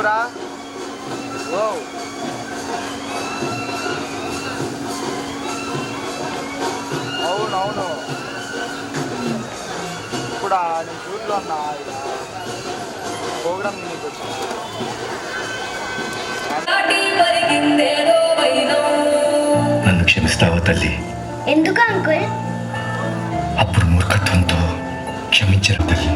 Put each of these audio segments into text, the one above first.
చూడరా. అవునవును, ఇప్పుడు నేను షూట్లో ఉన్నా, ప్రోగ్రామ్ నీకు వచ్చా. నన్ను క్షమిస్తావా తల్లి? ఎందుకు అంకుల్? అప్పుడు మూర్ఖత్వంతో క్షమించరు తల్లి.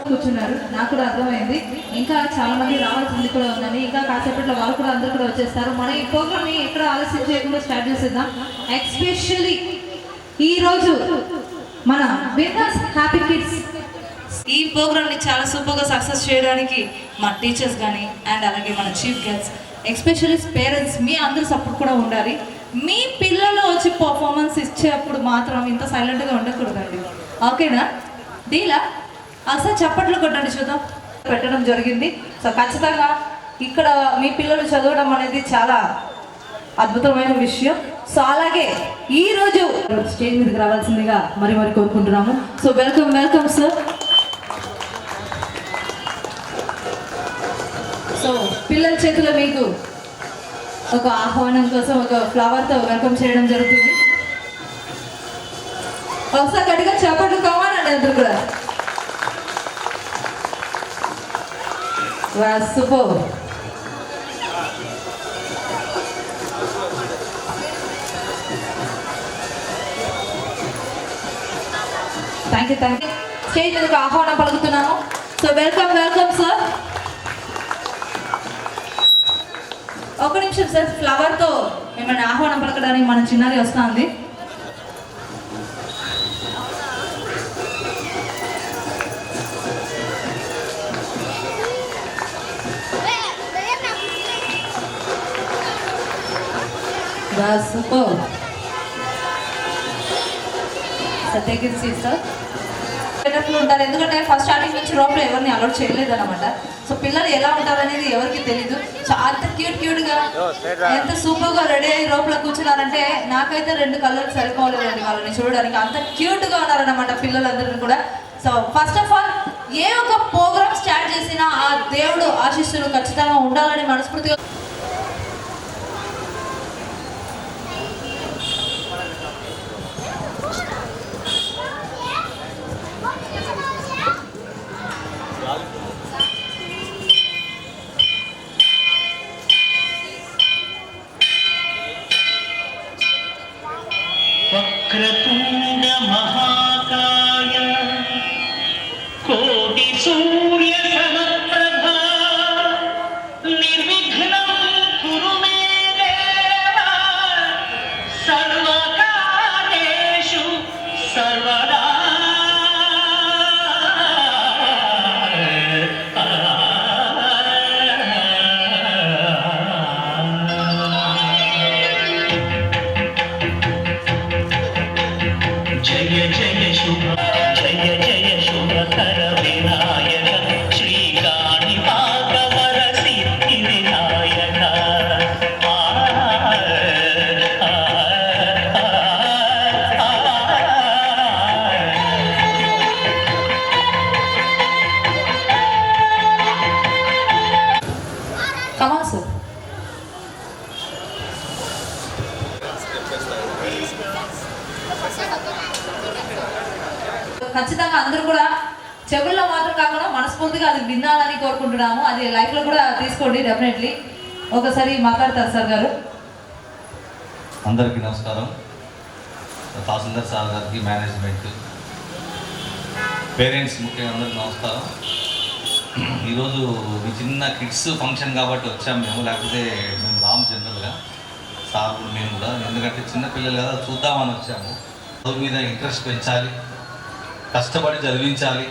కూర్చున్నారు, నాకు కూడా అర్థమైంది. ఇంకా చాలా మంది రావాల్సింది కూడా ఉందని, ఇంకా కాసేపట్లో వాళ్ళు కూడా అందరూ కూడా వచ్చేస్తారు. మనం ఈ ప్రోగ్రామ్ ని ఎక్కడ ఆలస్యం చేయకుండా స్టార్ట్ చేసేద్దాం. ఎస్పెషల్లీ ఈరోజు మన బిందాస్ హ్యాపీ కిడ్స్ ఈ ప్రోగ్రామ్ ని చాలా సూపర్ గా సక్సెస్ చేయడానికి మా టీచర్స్ కానీ అండ్ అలాగే మన చీఫ్ గెస్ట్స్, ఎస్పెషల్లీ పేరెంట్స్, మీ అందరూ సపోర్ట్ కూడా ఉండాలి. మీ పిల్లలు వచ్చి పర్ఫార్మెన్స్ ఇచ్చేటప్పుడు మాత్రం ఇంత సైలెంట్గా ఉండకూడదండి, ఓకేనా? డీలా అసలు చప్పట్లు కొట్టండి చూద్దాం. పెట్టడం జరిగింది. సో ఖచ్చితంగా ఇక్కడ మీ పిల్లలు చదవడం అనేది చాలా అద్భుతమైన విషయం. సో అలాగే ఈరోజు స్టేజ్ మీదకి రావాల్సిందిగా మరి కోరుకుంటున్నాము. So welcome welcome sir. So పిల్లల చేతిలో మీకు ఒక ఆహ్వానం కోసం ఒక ఫ్లవర్తో వెల్కమ్ చేయడం జరుగుతుంది. ఒకసారి గట్టిగా చప్పట్లు కావాలండి అందరూ కూడా. Super. Thank you thank you. Stage మీదకి ఆహ్వానం పలుకుతున్నాము. So welcome welcome sir. ఒక నిమిషం సార్, ఫ్లవర్తో ఏమైనా ఆహ్వానం పలకడానికి మన చిన్నారి వస్తుంది. సూపర్. ఉంటారు, ఎందుకంటే ఫస్ట్ స్టార్టింగ్ నుంచి లోపల ఎవరిని అలౌట్ చేయలేదు అనమాట. సో పిల్లలు ఎలా ఉంటారు అనేది ఎవరికి తెలీదు. సో అంత క్యూట్ గా ఎంత సూపర్ గా రెడీ అయ్యి లోపల కూర్చున్నారంటే నాకైతే 2 కళ్ళకి సరిపోలేదండి వాళ్ళని చూడడానికి. అంత క్యూట్ గా ఉన్నారన్నమాట పిల్లలందరినీ కూడా. సో ఫస్ట్ ఆఫ్ ఆల్ ఏ ఒక ప్రోగ్రామ్ స్టార్ట్ చేసినా ఆ దేవుడు ఆశీస్సులు ఖచ్చితంగా ఉండాలని మనస్ఫూర్తిగా నిర్విఘ్నం కురు మే దేవ సర్వకార్యేషు సర్వదా. జయ జయ శుభ జయ జయ శుభకర వినాయక శ్రీకాణి పాదవర సిద్ధి వినాయక. Come on, sir. ఖచ్చితంగా అందరూ కూడా చెవుల్లో మాత్రం కాకుండా మనస్ఫూర్తిగా అది వినాలని కోరుకుంటున్నాము. అది లైఫ్లో కూడా తీసుకోండి డెఫినెట్లీ. ఒకసారి మాట్లాడతారు సార్ గారు. అందరికీ నమస్కారం. తహసీల్దార్ సార్ గారికి, మేనేజ్మెంట్, పేరెంట్స్ ముఖ్యంగా అందరికీ నమస్కారం. ఈరోజు ఈ చిన్న కిడ్స్ ఫంక్షన్ కాబట్టి వచ్చాము మేము, లేకపోతే మేము రాము జనరల్గా సార్ మేము కూడా. ఎందుకంటే చిన్నపిల్లలు కదా చూద్దామని వచ్చాము. చదువు మీద ఇంట్రెస్ట్ పెంచాలి, కష్టపడి చదివించాలి,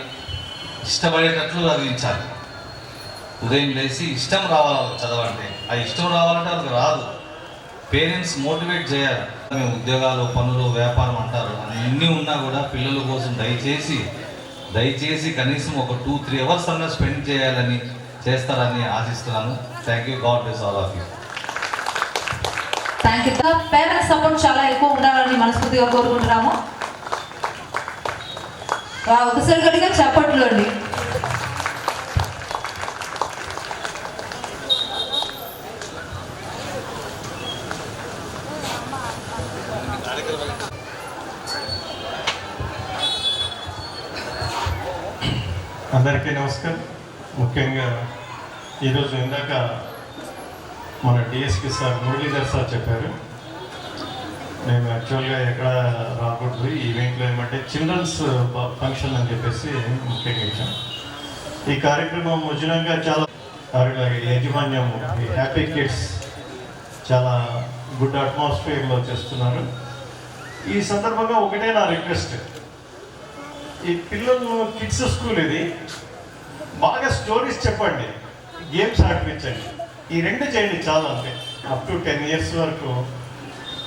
ఇష్టపడేటట్లు చదివించాలి. ఉదయం లేచి ఇష్టం రావాలి చదవంటే. ఆ ఇష్టం రావాలంటే అది రాదు. పేరెంట్స్ మోటివేట్ చేయాలి. మేము ఉద్యోగాలు, పనులు, వ్యాపారం అంటారు, అన్నీ ఉన్నా కూడా పిల్లల కోసం దయచేసి కనీసం ఒక 2-3 అవర్స్ అన్నా స్పెండ్ చేయాలని చేస్తారని ఆశిస్తున్నాను. Thank you. God bless all of you. Thank you. Parents support చాలా ఎక్కువ ఉండాలని మనస్ఫూర్తిగా కోరుకుంటున్నాము. ఒకసారి గట్టిగా చెప్పట్లు అండి. అందరికీ నమస్కారం. ముఖ్యంగా ఈరోజు ఇందాక మన డిఎస్పి సార్ మురళీధర్ సార్ చెప్పారు, మేము యాక్చువల్గా ఎక్కడ రాకూడదు ఈ ఈవెంట్లో ఏమంటే చిల్డ్రన్స్ ఫంక్షన్ అని చెప్పేసి ముఖ్యంగా ఇచ్చాం. ఈ కార్యక్రమం ఉచితంగా చాలా యాజమాన్యం ఈ హ్యాపీ కిడ్స్ చాలా గుడ్ అట్మాస్ఫియర్లో చేస్తున్నారు. ఈ సందర్భంగా ఒకటే నా రిక్వెస్ట్, ఈ పిల్లలు కిడ్స్ స్కూల్ ఇది, బాగా స్టోరీస్ చెప్పండి, గేమ్స్ ఆడిపించండి. ఈ రెండు చేయండి చాలా. అంతే. అప్ టు 10 years వరకు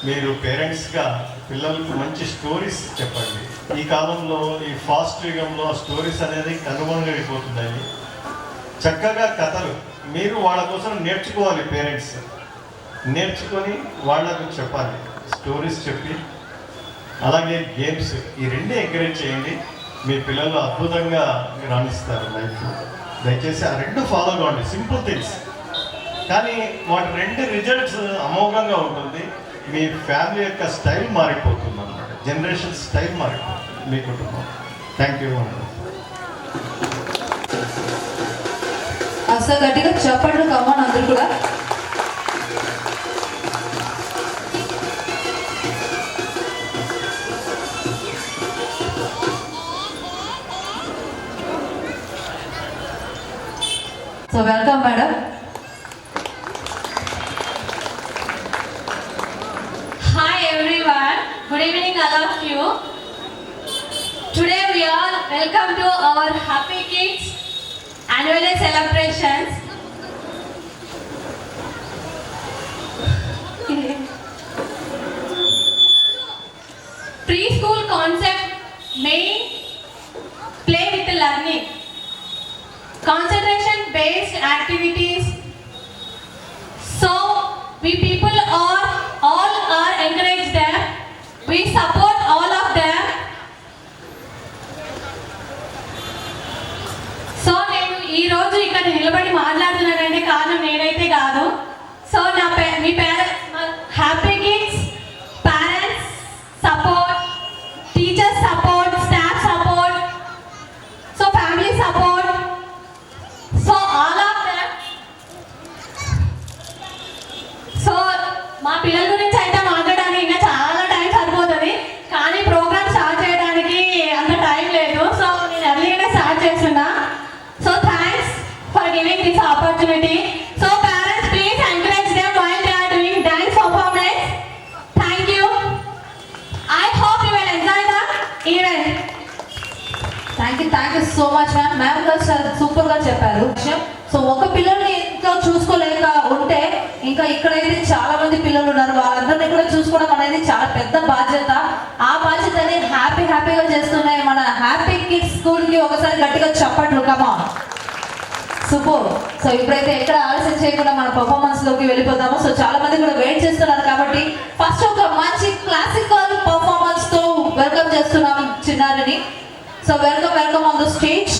మీరు పేరెంట్స్గా పిల్లలకు మంచి స్టోరీస్ చెప్పండి. ఈ కాలంలో ఈ ఫాస్ట్ యుగంలో స్టోరీస్ అనేది కనుగొనగలిగిపోతున్నాయి. చక్కగా కథలు మీరు వాళ్ళ కోసం నేర్చుకోవాలి. పేరెంట్స్ నేర్చుకొని వాళ్ళకు చెప్పాలి, స్టోరీస్ చెప్పి. అలాగే గేమ్స్, ఈ రెండే ఎంకరేజ్ చేయండి. మీ పిల్లలు అద్భుతంగా రాణిస్తారు లైఫ్లో. దయచేసి ఆ రెండు ఫాలో కావండి. సింపుల్ థింగ్స్, కానీ వాటి రెండు రిజల్ట్స్ అమోఘంగా ఉంటుంది. మీ ఫ్యామిలీ యొక్క స్టైల్ మారిపోతుంది అన్నమాట. జనరేషన్ స్టైల్ మారిపోతుంది మీ కుటుంబం. థ్యాంక్ యూ అన్నమాట. అసలు గట్టిగా చెప్పండి కమ్మని అందరూ కూడా. So welcome madam. Hi everyone, good evening all of you. Today we all welcome to our Happy Kids annual day celebrations. Preschool concept main play with learning, concentration based activities. So we people all are encourage them, we support all of them. So నేను ఈ రోజు ఇక్కడ నిలబడి మాట్లాడుతున్నానంటే కారణం నేనైతే కాదు. So me parents, happy kids parents support, teachers support, staff support, so family support, so all of them. So మా పిల్లల గురించి అయితే మాట్లాడడానికి ఇంకా చాలా టైం సరిపోతుంది, కానీ ప్రోగ్రామ్ స్టార్ట్ చేయడానికి అంత టైం లేదు. సో నేను ఎర్లీగానే స్టార్ట్ చేస్తున్నా. So thanks for giving this opportunity. So చెప్పారు. సో ఒక పిల్లల్ని ఇంకా చూసుకోలేక ఉంటే ఇంకా ఇక్కడైతే చాలా మంది పిల్లలు ఉన్నారు, వాళ్ళందరినీ కూడా చూసుకోవడం అనేది చాలా పెద్ద బాధ్యత. ఆ బాధ్యతని హ్యాపీగా చేస్తున్నాయి మన హ్యాపీ కిడ్స్ స్కూల్కి ఒకసారి గట్టిగా చప్పట్లు. కమా సూపర్. సో ఇప్పుడైతే ఎక్కడ ఆలస్యం చేయకుండా మన పర్ఫార్మెన్స్ లోకి వెళ్ళిపోతాము. సో చాలా మంది కూడా వెయిట్ చేస్తున్నారు కాబట్టి ఫస్ట్ ఒక మంచి క్లాసికల్ పర్ఫార్మెన్స్ తో వెల్కమ్ చేస్తున్నాం చిన్నారిని. So welcome on the stage.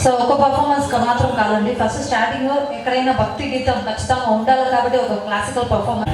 So ఒక పర్ఫార్మెన్స్ మాత్రం కాదండి, ఫస్ట్ స్టార్టింగ్ లో ఎక్కడైనా భక్తి గీతం ఖచ్చితంగా ఉండాలి కాబట్టి ఒక క్లాసికల్ పర్ఫార్మెన్స్.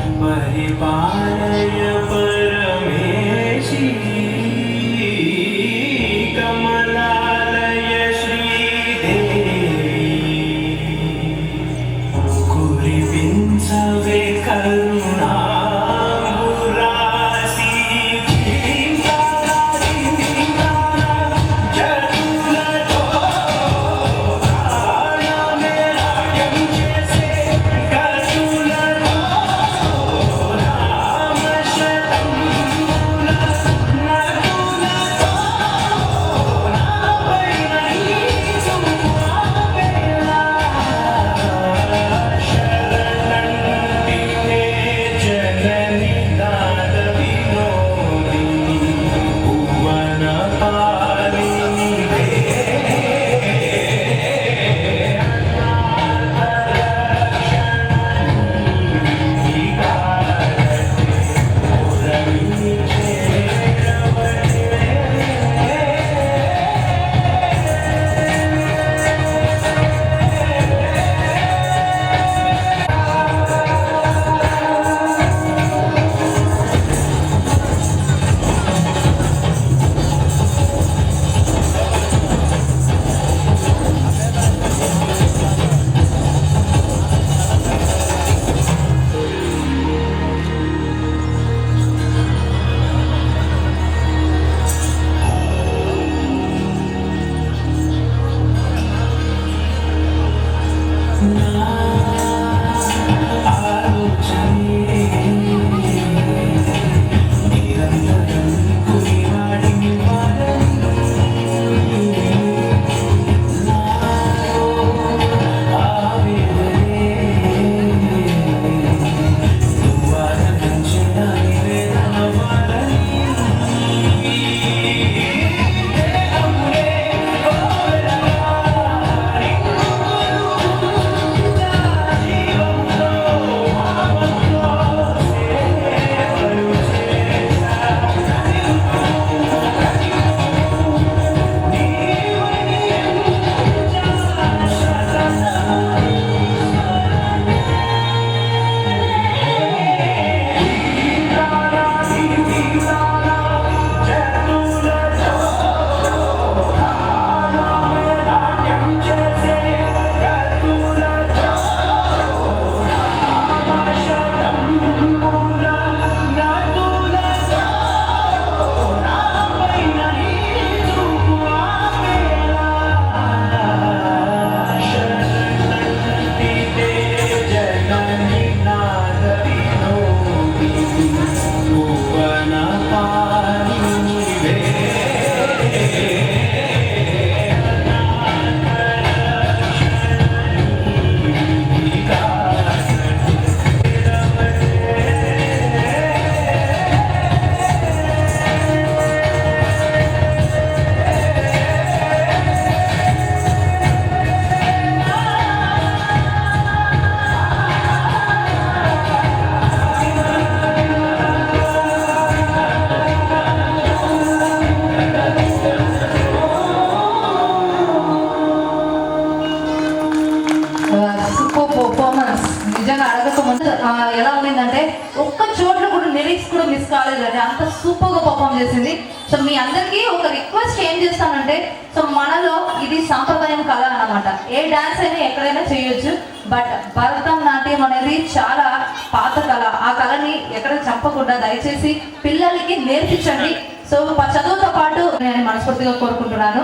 ఎలా ఉండిందంటే ఒక్క చోట్ల కూడా లిరిక్స్ కూడా మిస్ కాలేదండి, అంత సూపర్గా పర్ఫామ్ చేసింది. సో మీ అందరికీ ఒక రిక్వెస్ట్ ఏం చేస్తానంటే, సో మనలో ఇది సాంప్రదాయం కళ అన్నమాట. ఏ డాన్స్ అయినా ఎక్కడైనా చేయొచ్చు, బట్ భరతనాట్యం అనేది చాలా పాత కళ. ఆ కళని ఎక్కడ చంపకుండా దయచేసి పిల్లలకి నేర్పించండి. సో చదువుతో పాటు నేను మనస్ఫూర్తిగా కోరుకుంటున్నాను.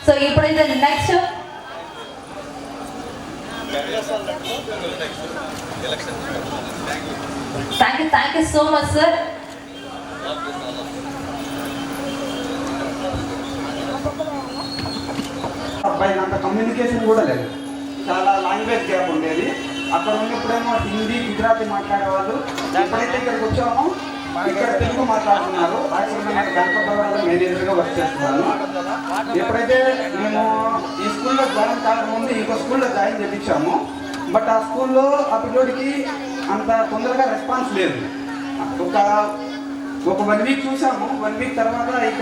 సో ఇప్పుడైతే next thank you so much sir. అబ్బాయి అంత కమ్యూనికేషన్ కూడా లేదు, చాలా లాంగ్వేజ్ గ్యాప్ ఉండేది. అక్కడ ఉన్నప్పుడేమో హిందీ గుజరాతీ మాట్లాడేవాళ్ళు. ఎప్పుడైతే ఇక్కడికి వచ్చామో ఇక్కడ తెలుగు మాట్లాడుతున్నారు. యాక్చువల్గా నేను గణపతి మేనేజర్గా వర్క్ చేస్తున్నాను. ఎప్పుడైతే మేము ఈ స్కూల్లో జాయిన్ కాకముందు ఇంకో స్కూల్లో జాయిన్ చేయించాము. బట్ ఆ స్కూల్లో ఆ పిల్లోడికి అంత తొందరగా రెస్పాన్స్ లేదు. ఒక 1 వీక్ చూసాము. 1 వీక్ తర్వాత ఇక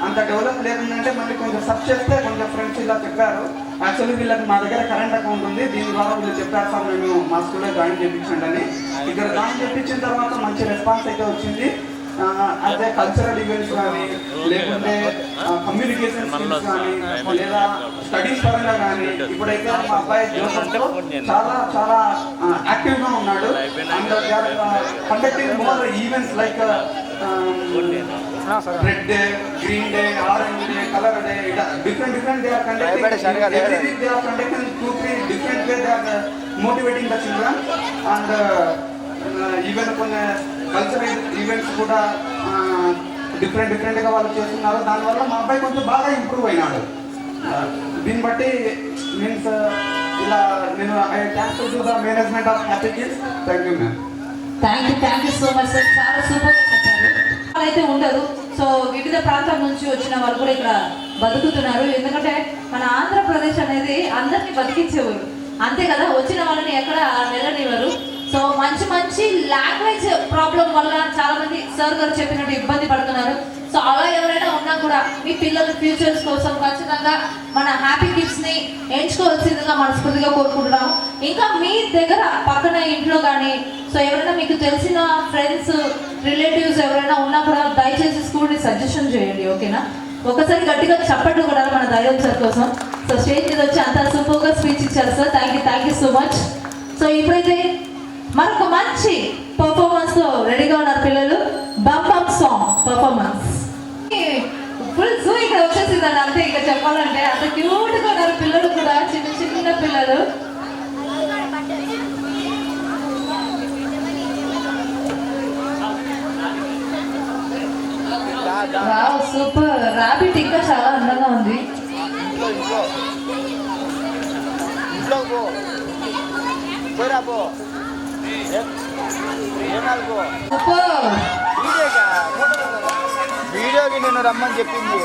అంత డెవలప్ లేదంటే మళ్ళీ కొంచెం సర్చ్ చేస్తే కొంచెం ఫ్రెండ్స్ ఇలా చెప్పారు. యాక్చువల్లీ వీళ్ళకి మా దగ్గర కరెంట్ అకౌంట్ ఉంది, దీని ద్వారా వీళ్ళు చెప్పారు సార్ మేము మా స్కూల్లో జాయిన్ చేయించండి అని. ఇక్కడ జాయిన్ చేయించిన తర్వాత మంచి రెస్పాన్స్ అయితే వచ్చింది. అదే కల్చరల్ ఈవెంట్స్ కానీ లేకుంటే కమ్యూనికేషన్ స్కిల్స్ కానీ లేదా స్టడీస్ పరంగా కానీ ఇప్పుడైతే మా అబ్బాయి జోసఫ్తో చాలా చాలా యాక్టివ్గా ఉన్నాడు. And conducting more events like red day, green day, orange day, colour day, different they are conducting. Every week they are conducting 2-3 different way. They are motivating the children and even కొన్ని cultural events కూడా డిఫరెంట్గా వాళ్ళు చేస్తున్నారు. దానివల్ల మా అబ్బాయి కొంచెం బాగా ఇంప్రూవ్ అయినాడు. దీన్ని బట్టి మీన్స్ ఇలా నేను thanks to the management of happy kids. Thank you ma'am. Thank you so much sir. చాలా సూపర్గా చెప్పారు. అయితే ఉండదు. సో వివిధ ప్రాంతాల నుంచి వచ్చిన వాళ్ళు కూడా ఇక్కడ బతుకుతున్నారు. ఎందుకంటే మన ఆంధ్రప్రదేశ్ అనేది అందరినీ బతికించేవారు, అంతే కదా. వచ్చిన వాళ్ళని ఎక్కడ వెళ్ళనివ్వరు. సో మంచి లాంగ్వేజ్ ప్రాబ్లం వల్ల చాలా మంది సార్ గారు చెప్పినట్టు ఇబ్బంది పడుతున్నారు. సో అలా ఎవరైనా ఉన్నా కూడా మీ పిల్లల ఫ్యూచర్స్ కోసం ఖచ్చితంగా మన హ్యాపీ కిడ్స్ని ఎంచుకోవాల్సిందిగా మనస్ఫూర్తిగా కోరుకుంటున్నాము. ఇంకా మీ దగ్గర పక్కన ఇంట్లో కానీ సో ఎవరైనా మీకు తెలిసిన ఫ్రెండ్స్ రిలేటివ్స్ ఎవరైనా ఉన్నా కూడా దయచేసి స్కూల్ని సజెషన్ చేయండి, ఓకేనా. ఒకసారి గట్టిగా చప్పట్లు కూడా మన దైవం సార్ కోసం. సో స్టేజ్ మీద వచ్చి అంత సూపర్గా స్పీచ్ ఇచ్చారు sir. Thank you so much. So ఇప్పుడైతే మరొక మంచి పర్ఫార్మెన్స్ తో రెడీగా ఉన్నారు పిల్లలు. బమ్ సాంగ్ పర్ఫార్మెన్స్ ఫుల్ జూ ఇక్కడ వచ్చేసిందండి. అంతే ఇక చెప్పాలంటే అంత క్యూట్గా ఉన్నారు పిల్లలు కూడా, చిన్న పిల్లలు. సూపర్. ర్యాబిట్ ఇంకా చాలా అందంగా ఉంది. వీడియోకి నేను రమ్మని చెప్పింది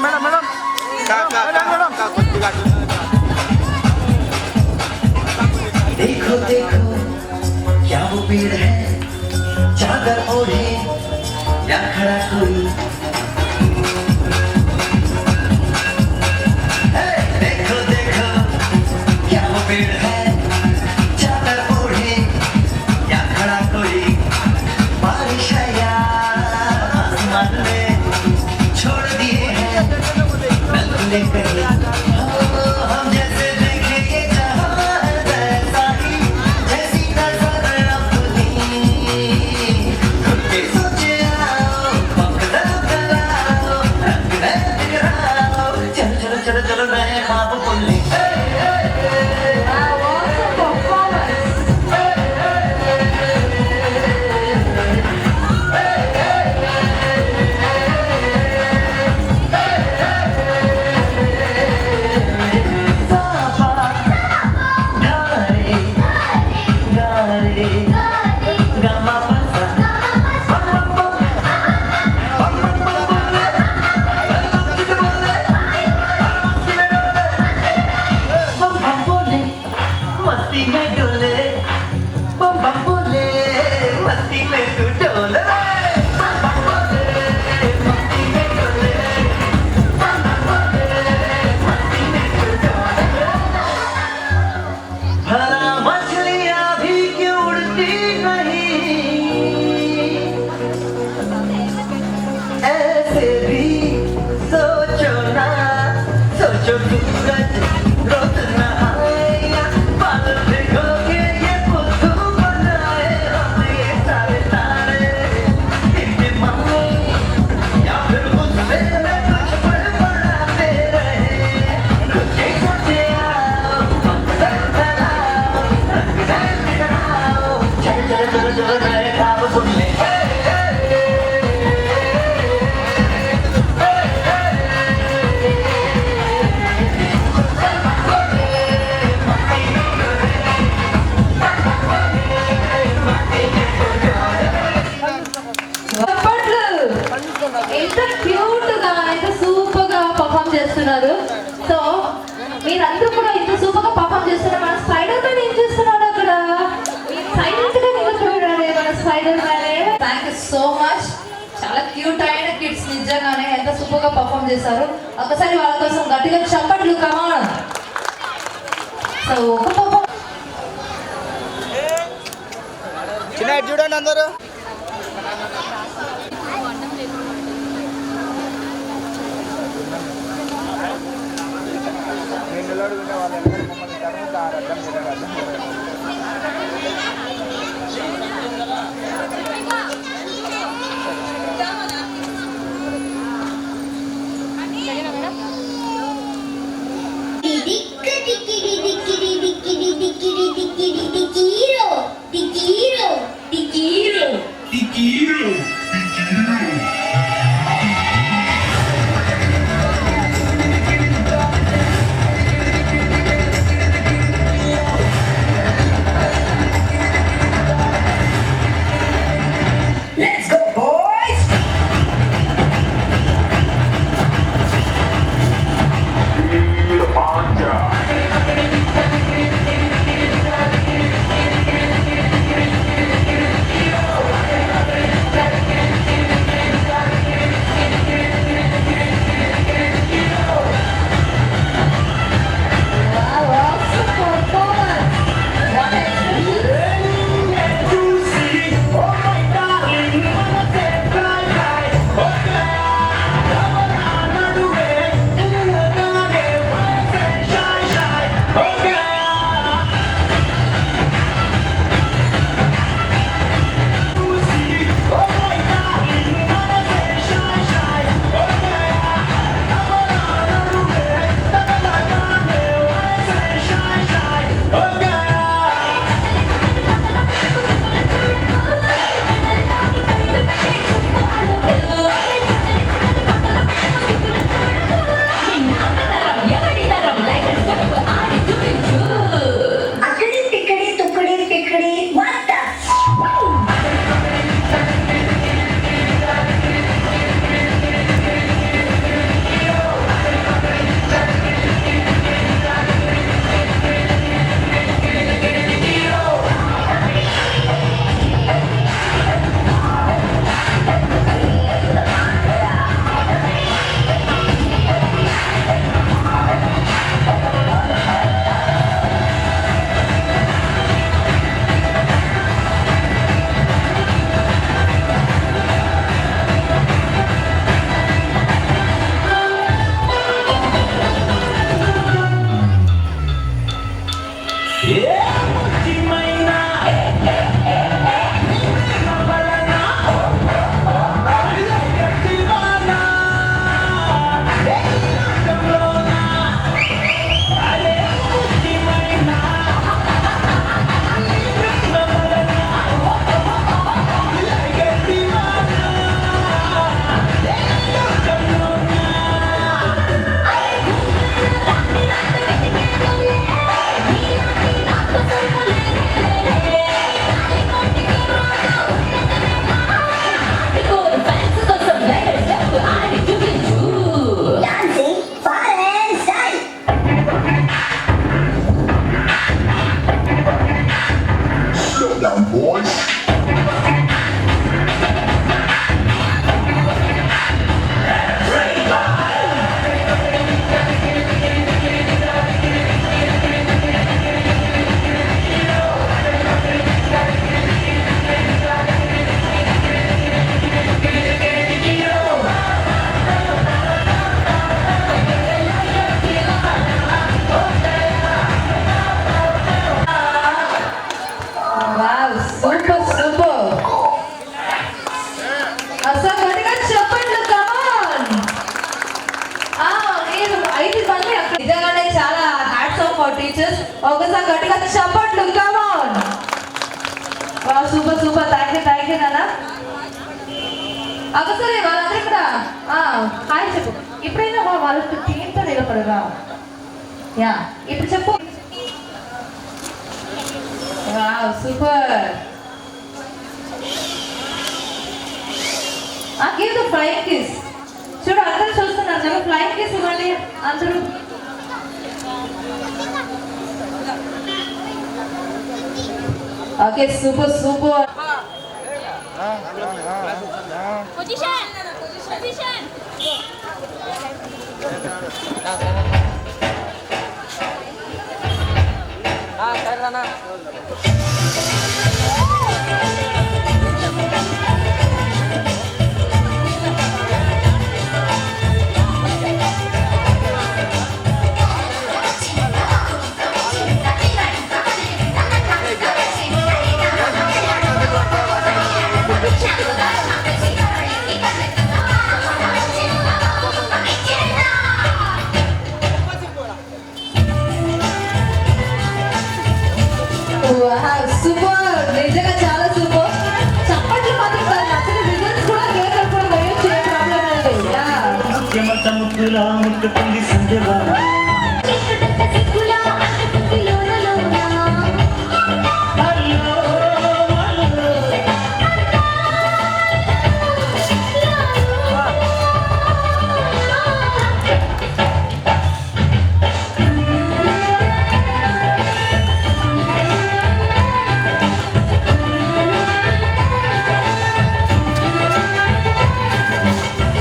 మేడం మేడం देखो देखो क्या वो पेड़ है, चादर ओढ़े या खड़ा कोई. देखो देखो क्या वो पेड़ है, चादर ओढ़े या खड़ा कोई. बारिश है या आसमान में छोड़ दिए हैं नलकुले कहीं. हम जैसे देखे ये जहां है वैसा ही, जैसी नजर अपनी खुद के सोचे आओ, पकड़ो कराओ, रंग में बिखराओ. चलो चलो चलो चलो नए ख्वाब बुनने. मस्ती में डोले बम बम बोले, मस्ती में तू डोले. बम बम बोले, मस्ती में डोले. बम बम बोले, मस्ती में तू डोले. भला मछलियाँ भी क्यों उड़ती नहीं, ऐसे भी सोचो ना, सोचो सूरज रोज नहाएगा, बादल भिगोगे క్యూట్ అయిన కిడ్స్ నిజంగానే ఎంత సూపర్ గా పర్ఫామ్ చేశారు. ఒకసారి వాళ్ళ కోసం గట్టిగా చప్పట్లు కమాన్. సో ఒక పర్ఫామ్ చిన్న చూడండి అందరూ. నేను నిలబడుకుంటే వాళ్ళు మమ్మల్ని తరుముతారు. అర్థం చేయలేదు, అర్థం చేయలేదు. టీచర్స్ ఒకసారి గట్టిగా చప్పట్లు కమాన్. సూపర్ సూపర్, థ్యాంక్ యూ నాన్న. ఒకసారి వాళ్ళందరూ ఇక్కడ హాయ్ చెప్పు. ఇప్పుడైనా వాళ్ళకి టీంతో నిలబడరా? యా ఇప్పుడు చెప్పు. Super. Give the flying kiss. చూడు అందరూ చూస్తున్నారు కదా, ఫ్లయింగ్ కిస్ ఇవ్వండి అందరూ. Okay super super. Position super, నిజంగా చాలా సూపర్. చప్పట్లు మాత్రం కాదు, అసలు రిజల్ట్స్ కూడా కేకలు కూడా వేయొచ్చు, ఏ ప్రాబ్లం లేదు. ముట్టుకుంది సంధ్యవా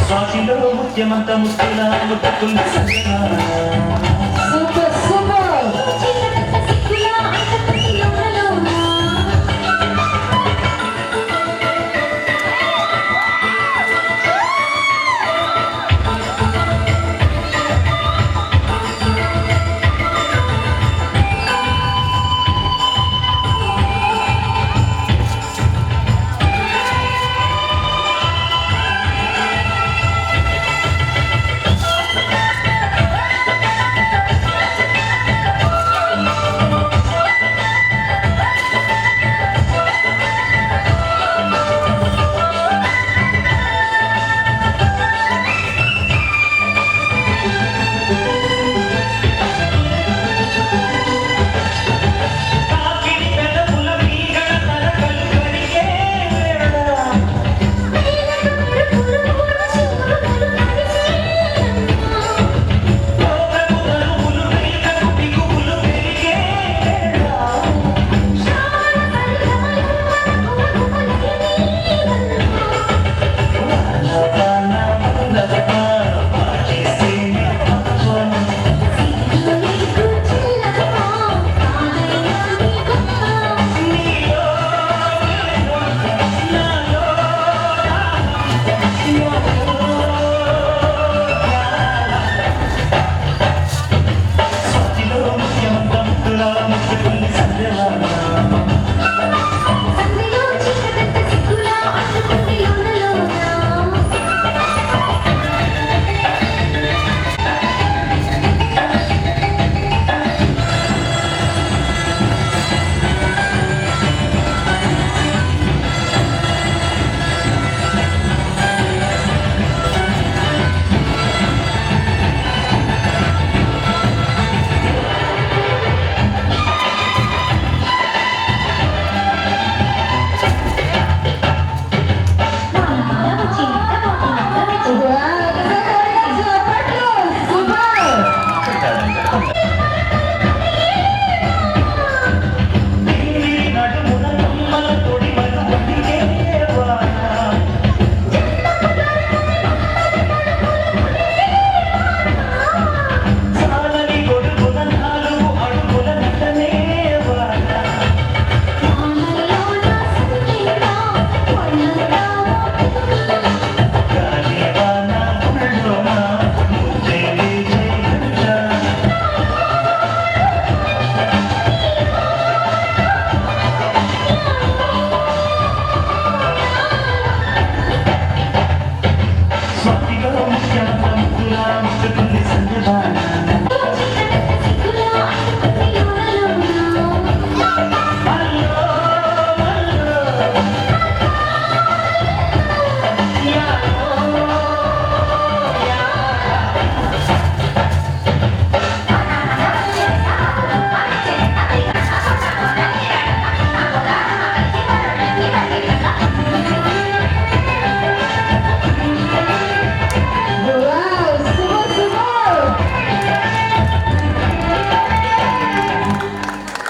స్వాతిలో ముత్యమంత ముత్తులా ముట్టుకుంది సంధ్యవా సూపర్ సూపర్.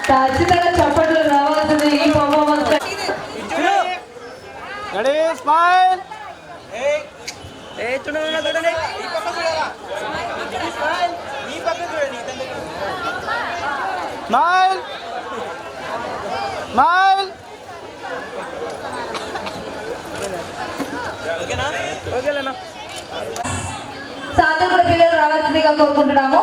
ఖచ్చితంగా చప్పట్లు రావాల్సింది ఈ performance. Ready smile. Smile smile. ఓకేలేనా? సాయంత్రం కూడా పిల్లలు రావాల్సిందిగా కోరుకుంటున్నాము.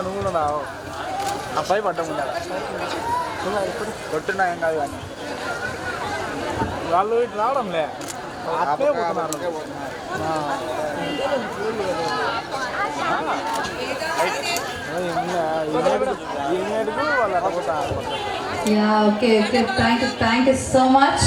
నువ్వు కూడా రావు అబ్బాయి పడ్డం ఉండాలి కొట్టున్నా ఏం కాదు కానీ వాళ్ళు ఇటు రావడంలే అట్లే పోతున్నారు ఈనాడుకు వాళ్ళు అడగపోతారు. Yeah, okay. Thank you so much.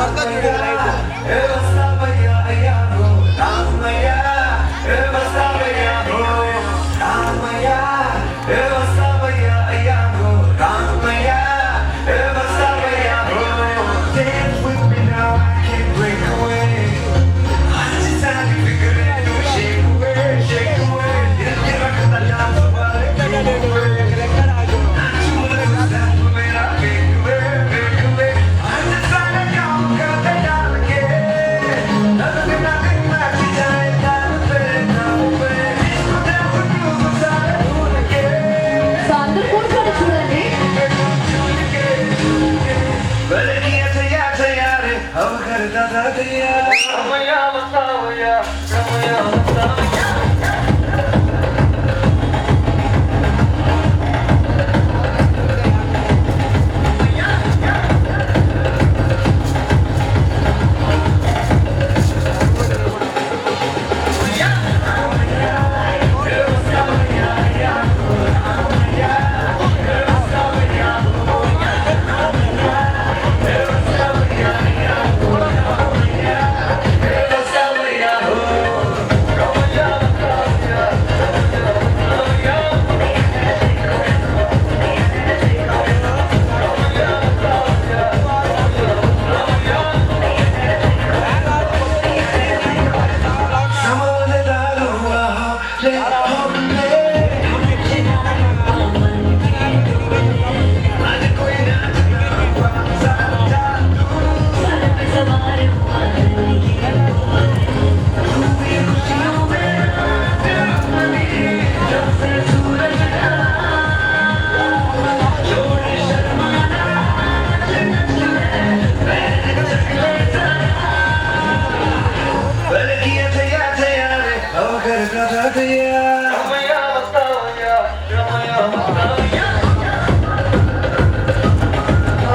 Hey, what's up, yeah, yeah, yeah, बताया रमैया बताया रमैया बताया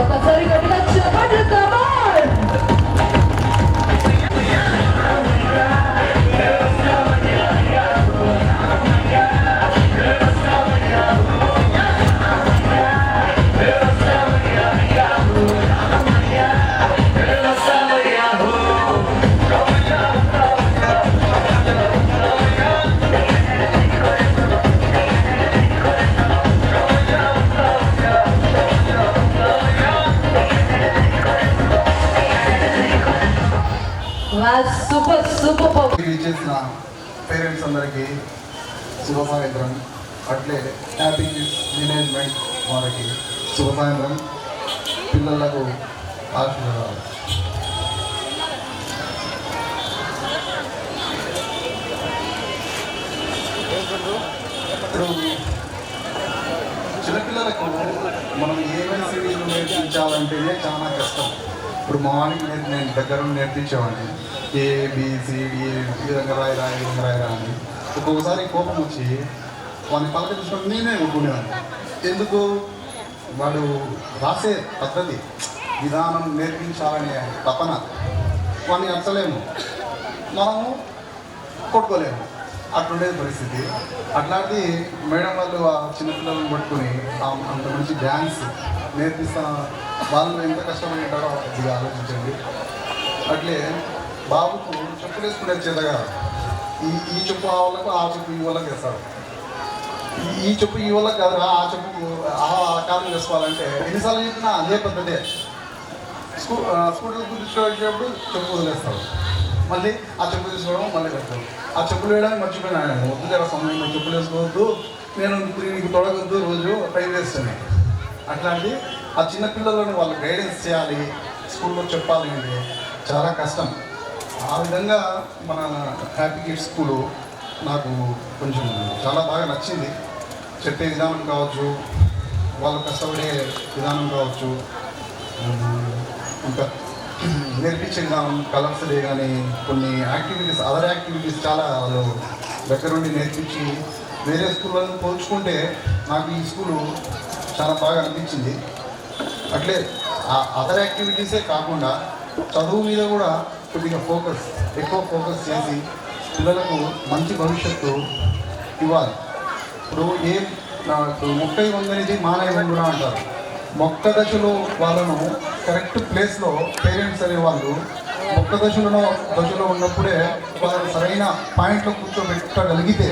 ఒకసారి గట్టిగా చెప్పండి కమాన్. Super super. చేసిన పేరెంట్స్ అందరికీ శుభ సాయంత్రం. అట్లే హ్యాపీ కిడ్స్ మేనేజ్మెంట్ వారికి శుభ సాయంత్రం. పిల్లలకు ఆశీర్వాదాలు. ఇప్పుడు చిన్నపిల్లలకు మనం ఏబిసిడీలు నేర్పించాలంటేనే చాలా కష్టం. ఇప్పుడు మార్నింగ్ నేను దగ్గరుండి నేర్పించేవాడిని. ఏబిసిడి ఈ విధంగా రాయరా ఈ విధంగా రాయరా అని. ఒక్కొక్కసారి కోపం వచ్చి వాడిని పలకరించుకొని నేనే ఒప్పుకునేవాడిని. ఎందుకు? వాడు రాసే పద్ధతి విధానం నేర్పించాలనే తపన వాడిని నచ్చలేము, మనము కొట్టుకోలేము. అట్లుండేది పరిస్థితి. అట్లాంటి మేడం వాళ్ళు ఆ చిన్నపిల్లలను పట్టుకుని అంత మంచి డ్యాన్స్ నేర్పిస్తా. వాళ్ళు ఎంత కష్టపడి ఉంటారో ఇది ఆలోచించండి. అట్లే బాబుకు చెప్పులు వేసుకునే చేతగా ఈ చెప్పు ఆ వాళ్ళకు, ఆ చెప్పు ఈ వాళ్ళకి వేస్తారు. ఈ చెప్పు ఈ వాళ్ళకి కాదురా, ఆ చెప్పు ఆ కాలం వేసుకోవాలంటే ఎన్నిసార్లు చెప్పినా అదే పద్ధతే. స్కూటర్ కూర్చోేటప్పుడు చెప్పు వదిలేస్తారు, మళ్ళీ ఆ చెప్పు తీసుకోవడం మళ్ళీ పెడతారు. ఆ చెప్పులు వేయడానికి మర్చిపోయినా వద్దు జర సమయం చెప్పులు వేసుకోవద్దు, నేను ఇప్పుడు నీకు తొడగొద్దు, రోజు టైం వేస్తున్నాయి. అట్లాంటి ఆ చిన్నపిల్లలను వాళ్ళు గైడెన్స్ చేయాలి, స్కూల్లో చెప్పాలి అంటే చాలా కష్టం. ఆ విధంగా మన హ్యాపీ కిడ్స్ స్కూలు నాకు కొంచెం చాలా బాగా నచ్చింది. చెప్పే విధానం కావచ్చు, వాళ్ళు కష్టపడే విధానం కావచ్చు, ఇంకా నేర్పించే విధానం, కలర్స్ డే కానీ కొన్ని యాక్టివిటీస్, అదర్ యాక్టివిటీస్ చాలా వాళ్ళు దగ్గరుండి నేర్పించి వేరే స్కూళ్ళను పోల్చుకుంటే నాకు ఈ స్కూలు చాలా బాగా అనిపించింది. అట్లే అదర్ యాక్టివిటీసే కాకుండా చదువు మీద కూడా కొద్దిగా ఎక్కువ ఫోకస్ చేసి పిల్లలకు మంచి భవిష్యత్తు ఇవ్వాలి. ఇప్పుడు మొక్కై వందనిది మానవ వంగున అంటారు. మొక్క దశలో వాళ్ళను కరెక్ట్ ప్లేస్లో పేరెంట్స్ అనేవాళ్ళు మొక్క దశలో ఉన్నప్పుడే వాళ్ళని సరైన పాయింట్లో కూర్చోబెట్టగలిగితే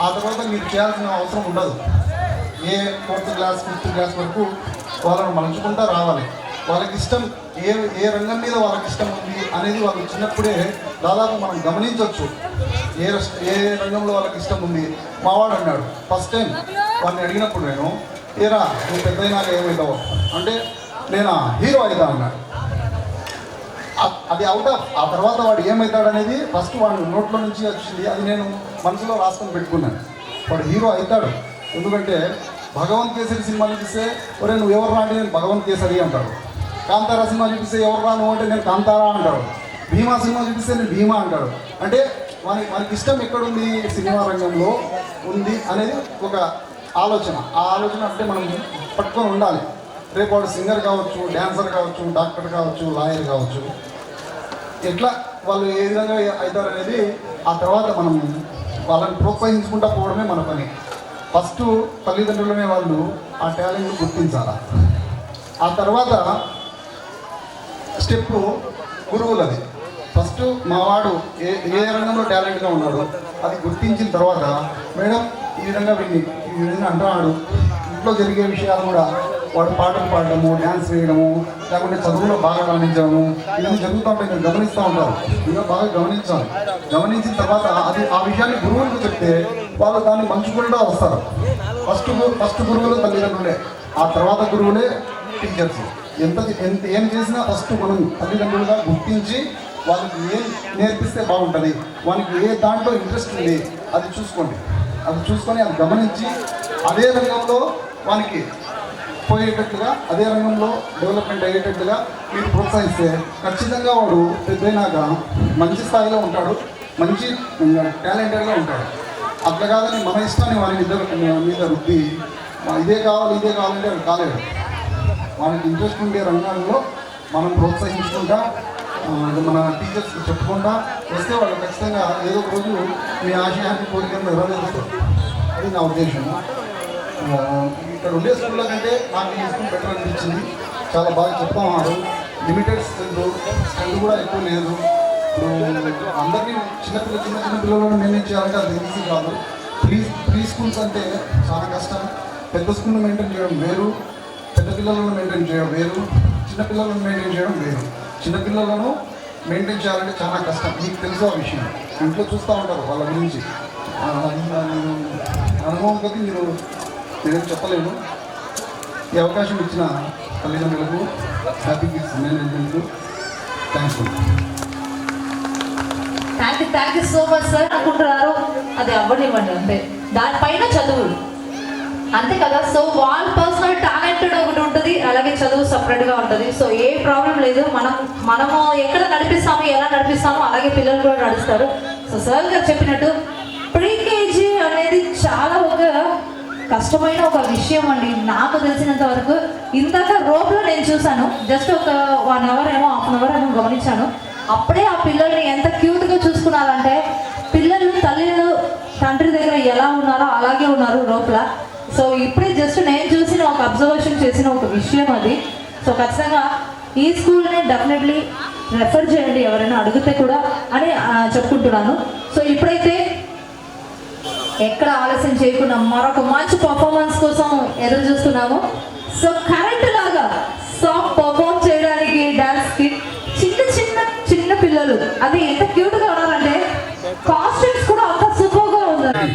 ఆ తర్వాత మీరు చేయాల్సిన అవసరం ఉండదు. ఏ 4th క్లాస్ 5th క్లాస్ వరకు వాళ్ళను మలుచుకుంటూ రావాలి. వాళ్ళకి ఇష్టం ఏ రంగం మీద వాళ్ళకి ఇష్టం ఉంది అనేది వాళ్ళు చిన్నప్పుడే దాదాపు మనం గమనించవచ్చు. ఏ రంగంలో వాళ్ళకి ఇష్టం ఉంది. మావాడు అన్నాడు ఫస్ట్ టైం వాడిని అడిగినప్పుడు, నేను ఏరా నువ్వు పెద్దయినాక ఏమవుతావు అంటే, నేను హీరో అవుతా అన్నాడు. అది అవుట్ ఆఫ్ ఆ తర్వాత వాడు ఏమవుతాడనేది ఫస్ట్ వాడి నోట్లో నుంచి వచ్చింది. అది నేను మనసులో రాసుకొని పెట్టుకున్నాను. వాడు హీరో అవుతాడు. ఎందుకంటే భగవంత్ కేసరి సినిమా చూపిస్తే ఒరే నువ్వు ఎవరు రా అంటే నేను భగవంత్ కేసరి అంటాడు. కాంతారా సినిమా చూపిస్తే ఎవరు రా నువ్వు అంటే నేను కాంతారా అంటాడు. భీమా సినిమా చూపిస్తే నేను భీమా అంటాడు. అంటే మనకి ఇష్టం ఎక్కడుంది, సినిమా రంగంలో ఉంది అనేది ఒక ఆలోచన. ఆ ఆలోచన అంటే మనం పట్టుకొని ఉండాలి. రేపు వాడు సింగర్ కావచ్చు, డ్యాన్సర్ కావచ్చు, డాక్టర్ కావచ్చు, లాయర్ కావచ్చు, ఎట్లా వాళ్ళు ఏ విధంగా అవుతారు అనేది ఆ తర్వాత మనం వాళ్ళని ప్రోత్సహించుకుంటూ పోవడమే మన పని. ఫస్ట్ తల్లిదండ్రులనే వాళ్ళు ఆ టాలెంట్ గుర్తించాలి. ఆ తర్వాత స్టెప్ గురువులది. ఫస్ట్ మా వాడు ఏ రంగంలో టాలెంట్గా ఉన్నాడు అది గుర్తించిన తర్వాత, మేడం ఈ విధంగా అంటున్నాడు, ఇంట్లో జరిగే విషయాలు కూడా వాడు పాటలు పాడడము, డ్యాన్స్ వేయడము, లేకుంటే చదువులో బాగా రాణించడము, ఇవన్నీ జరుగుతూ ఉంటాయి. మీరు గమనిస్తూ ఉంటారు. ఇంకా బాగా గమనించాలి. గమనించిన తర్వాత ఆ విషయాన్ని గురువులకు చెప్తే వాళ్ళు దాన్ని మంచుకుంటూ వస్తారు. ఫస్ట్ గురువులు తల్లిదండ్రులే, ఆ తర్వాత గురువులే టీచర్స్. ఏం చేసినా ఫస్ట్ మనం తల్లిదండ్రులుగా గుర్తించి వాళ్ళకి ఏం నేర్పిస్తే బాగుంటుంది, వానికి ఏ దాంట్లో ఇంట్రెస్ట్ ఉంది అది చూసుకోండి. అది చూసుకొని అది గమనించి అదే రంగంలో వానికి పోయేటట్టుగా, అదే రంగంలో డెవలప్మెంట్ అయ్యేటట్టుగా మీరు ప్రోత్సహిస్తే ఖచ్చితంగా వాడు పెద్దయినాక మంచి స్థాయిలో ఉంటాడు, మంచి టాలెంటెడ్గా ఉంటాడు. అట్లా కాదని మన ఇష్టాన్ని వారి మీద రుద్ది ఇదే కావాలంటే అది కాలేడు. వానికి ఇంట్రెస్ట్ ఉండే రంగాల్లో మనం ప్రోత్సహించుకుంటా, మన టీచర్స్కి చెప్పుకుంటా వస్తే వాళ్ళు ఖచ్చితంగా ఏదో ఒక రోజు మీ ఆశయాన్ని కోరికను నెరవేరుస్తారు. అది నా ఉద్దేశం. ఇక్కడ ఉండే స్కూళ్ళ కంటే నాకు ఈ స్కూల్ బెటర్ అనిపించింది. చాలా బాగా చెప్తా ఉన్నారు. లిమిటెడ్ స్ట్రెంత్ కూడా ఎక్కువ లేదు. ఇప్పుడు అందరినీ చిన్న పిల్లలను మేనేజ్ చేయాలంటే అది ఈజీ కాదు. ప్రీ స్కూల్స్ అంటే చాలా కష్టం. పెద్ద స్కూల్ని మెయింటైన్ చేయడం వేరు, పెద్ద పిల్లలను మెయింటైన్ చేయడం వేరు, చిన్నపిల్లలను మెయింటైన్ చేయడం వేరు. చిన్నపిల్లలను మెయింటైన్ చేయాలంటే చాలా కష్టం. మీకు తెలుసు ఆ విషయం, ఇంట్లో చూస్తూ ఉంటారు వాళ్ళ గురించి. అనుభవం కొద్ది నేనేం చెప్పలేను. ఈ అవకాశం ఇచ్చిన తల్లిదండ్రులకు, హ్యాపీ కిడ్స్ మేనేజ్మెంట్కు thanks. Thank you so much sir. అనుకుంటున్నారు అది అవ్వనివ్వండి, అంతే. దానిపైన చదువు అంతే కదా. సో వాళ్ళ పర్సనల్ టాలెంటెడ్ ఒకటి ఉంటుంది, అలాగే చదువు సపరేట్గా ఉంటుంది. సో ఏ ప్రాబ్లం లేదు. మనము ఎక్కడ నడిపిస్తామో, ఎలా నడిపిస్తామో అలాగే పిల్లలు కూడా నడుస్తారు. సో సార్ గారు చెప్పినట్టు ప్రీకేజీ అనేది చాలా ఒక కష్టమైన ఒక విషయం అండి. నాకు తెలిసినంత వరకు ఇందాక రోడ్లో నేను చూశాను, జస్ట్ ఒక 1 hour ఏమో, ½ hour ఏమో గమనించాను. అప్పుడే ఆ పిల్లల్ని ఎంత క్యూట్గా చూసుకున్నారంటే, పిల్లలు తండ్రి దగ్గర ఎలా ఉన్నారో అలాగే ఉన్నారు లోపల. సో ఇప్పుడే జస్ట్ నేను చూసిన ఒక అబ్జర్వేషన్ చేసిన ఒక విషయం అది. సో ఖచ్చితంగా ఈ స్కూల్ని డెఫినెట్లీ రెఫర్ చేయండి ఎవరైనా అడిగితే కూడా అని చెప్పుకుంటున్నాను. సో ఇప్పుడైతే ఎక్కడ ఆలస్యం చేయకుండా మరొక మంచి పర్ఫార్మెన్స్ కోసం ఎదురు చూస్తున్నాము. సో కరెంట్ లాగా సాంగ్ పర్ఫార్మ్ చేయడానికి డాన్స్కి చిన్న పిల్లలు అది ఎంత క్యూట్గా ఉన్నారంటే, కాస్ట్యూమ్స్ కూడా అంత సూపర్గా ఉన్నారు.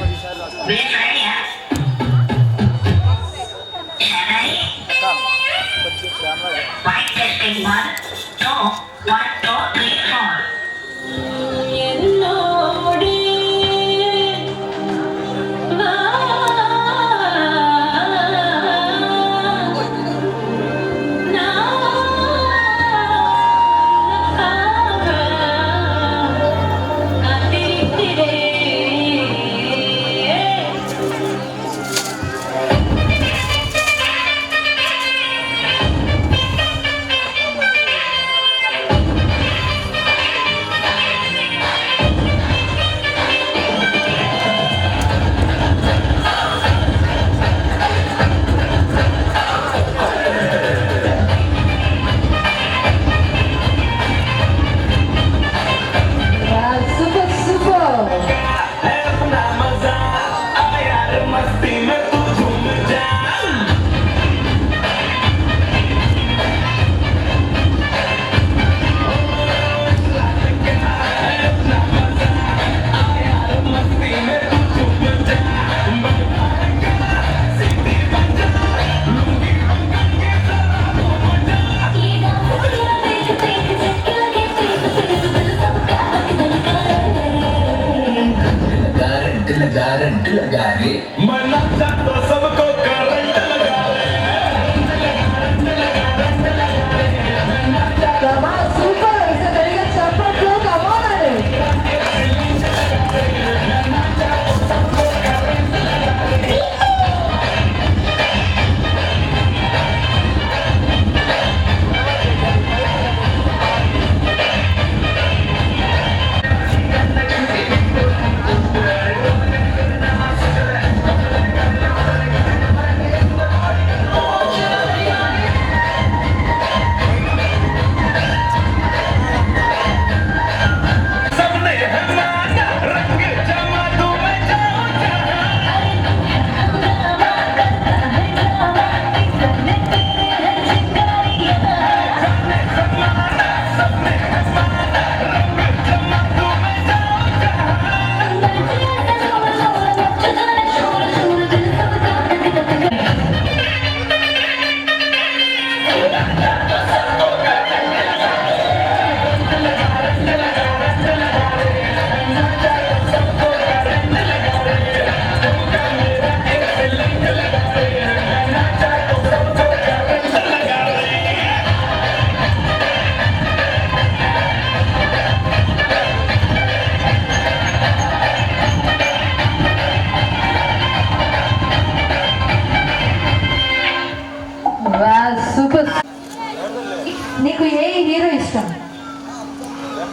హీరో ఇష్టం?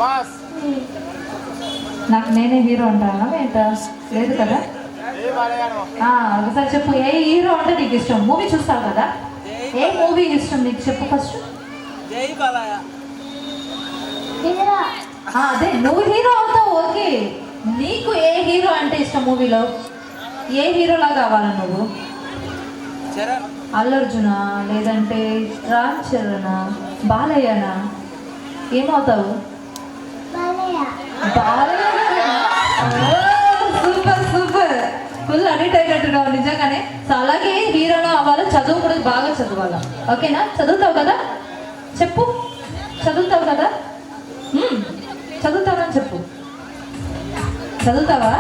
బాస్ నాకు నేనే హీరో అంటానా ఏంటా? లేదు కదా. ఒకసారి చెప్పు, ఏ హీరో అంటే నీకు ఇష్టం? మూవీ చూస్తావు కదా, ఏ మూవీ ఇష్టం నీకు చెప్పు ఫస్ట్. అదే నువ్వు హీరో అవుతావు, ఓకే. నీకు ఏ హీరో అంటే ఇష్టం? మూవీలో ఏ హీరోలా కావాలా నువ్వు? అల్లు అర్జునా, లేదంటే రామ్ చరణా, బాలయ్యనా? ఏమవుతావు? సూపర్ సూపర్, ఫుల్ అడిక్ట్ అయినట్టుగా నిజంగానే. సో అలాగే హీరోలో అవ్వాలి, చదువు కూడా బాగా చదవాలి, ఓకేనా? చదువుతావు కదా, చెప్పు. చదువుతావు కదా, చదువుతావని చెప్పు. చదువుతావా?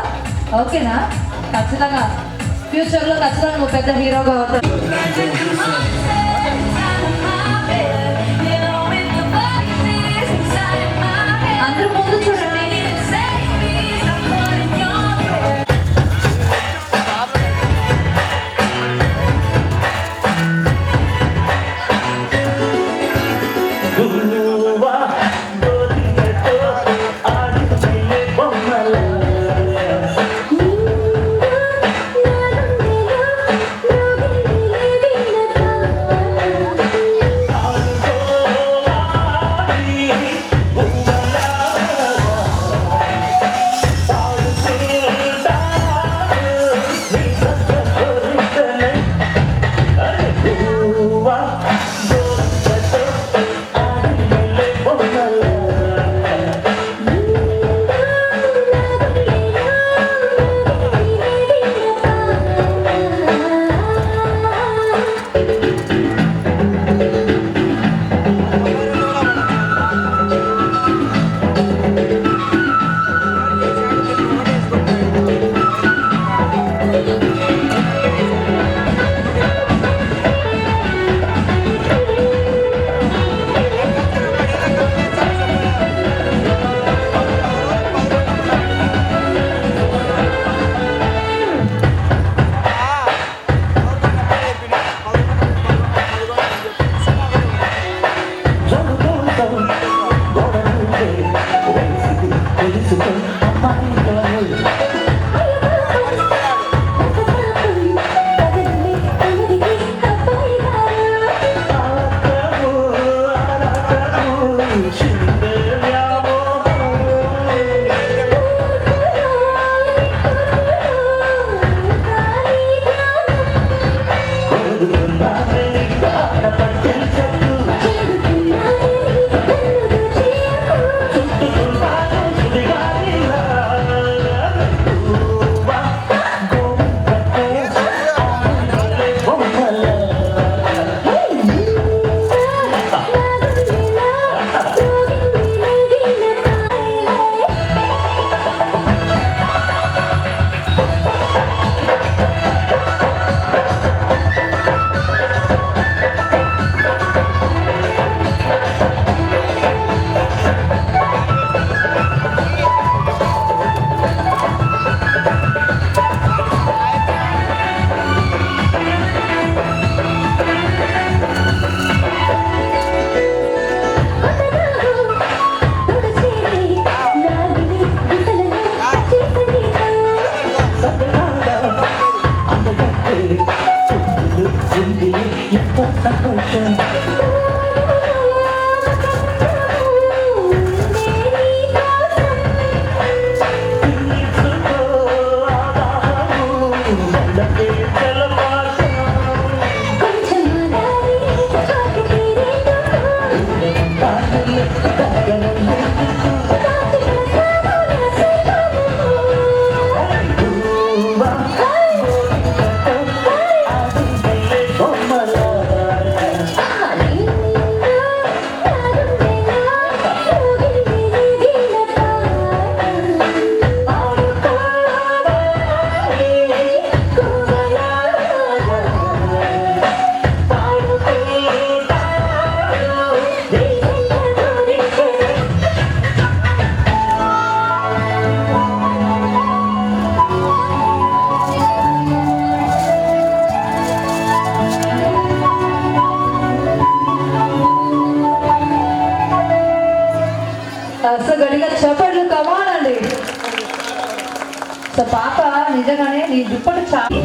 ఓకేనా? ఖచ్చితంగా ఫ్యూచర్లో ఖచ్చితంగా నువ్వు పెద్ద హీరోగా అవుతావు. అందరూ ముందు చూడండి. అసలు గడిగా చెప్పండి కమానండి. సో పాప నిజంగానే నీ దుప్పటి చాలా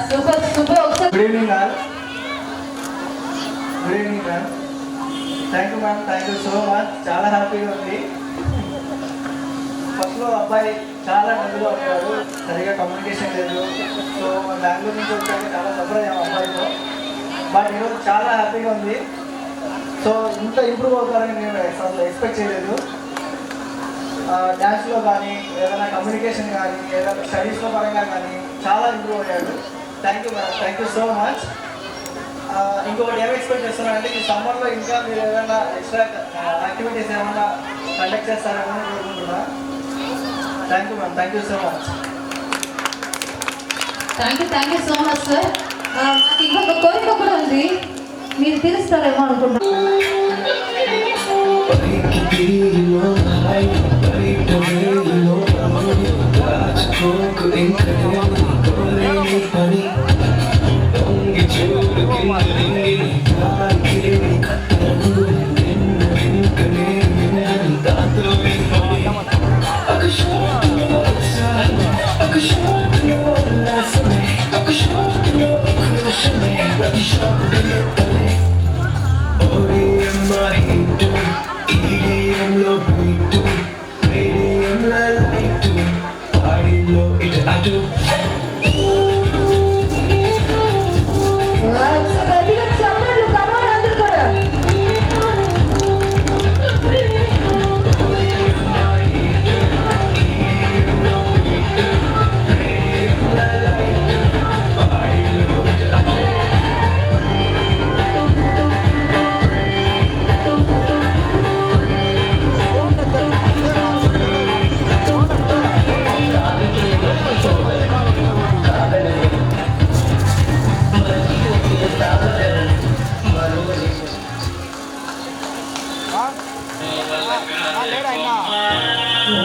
super super. Good evening ma'am. Good evening ma'am. Thank you ma'am, thank you so much. చాలా హ్యాపీగా ఉంది. ఫస్ట్లో అబ్బాయి చాలా మందిలో ఉండేవాడు, సరిగా కమ్యూనికేషన్ లేదు. సో బెంగళూరు నుంచి వచ్చాక చాలా సఫర్ అయ్యాము అబ్బాయితో. బట్ ఈరోజు చాలా హ్యాపీగా ఉంది. సో ఇంత ఇంప్రూవ్ అవుతారని నేను అసలు ఎక్స్పెక్ట్ చేయలేదు. డ్యాన్స్లో కానీ ఏదైనా కమ్యూనికేషన్ కానీ ఏదైనా స్టడీస్లో పరంగా కానీ చాలా ఇంప్రూవ్ అయ్యాడు. Thank you ma'am, thank you so much. ఇంకొకటి ఏమి ఎక్స్పెక్ట్ చేస్తున్నానంటే ఈ సమ్మర్లో ఇంకా మీరు ఏదైనా ఎక్స్ట్రా యాక్టివిటీస్ ఏమైనా కండక్ట్ చేస్తారేమో కోరుకుంటున్నా. Thank you ma'am, thank you so much. Thank you so much sir. నాకు ఇంకొక కోరిక కూడా ఉంది, మీరు తెలుస్తారేమో అనుకుంటున్నాను.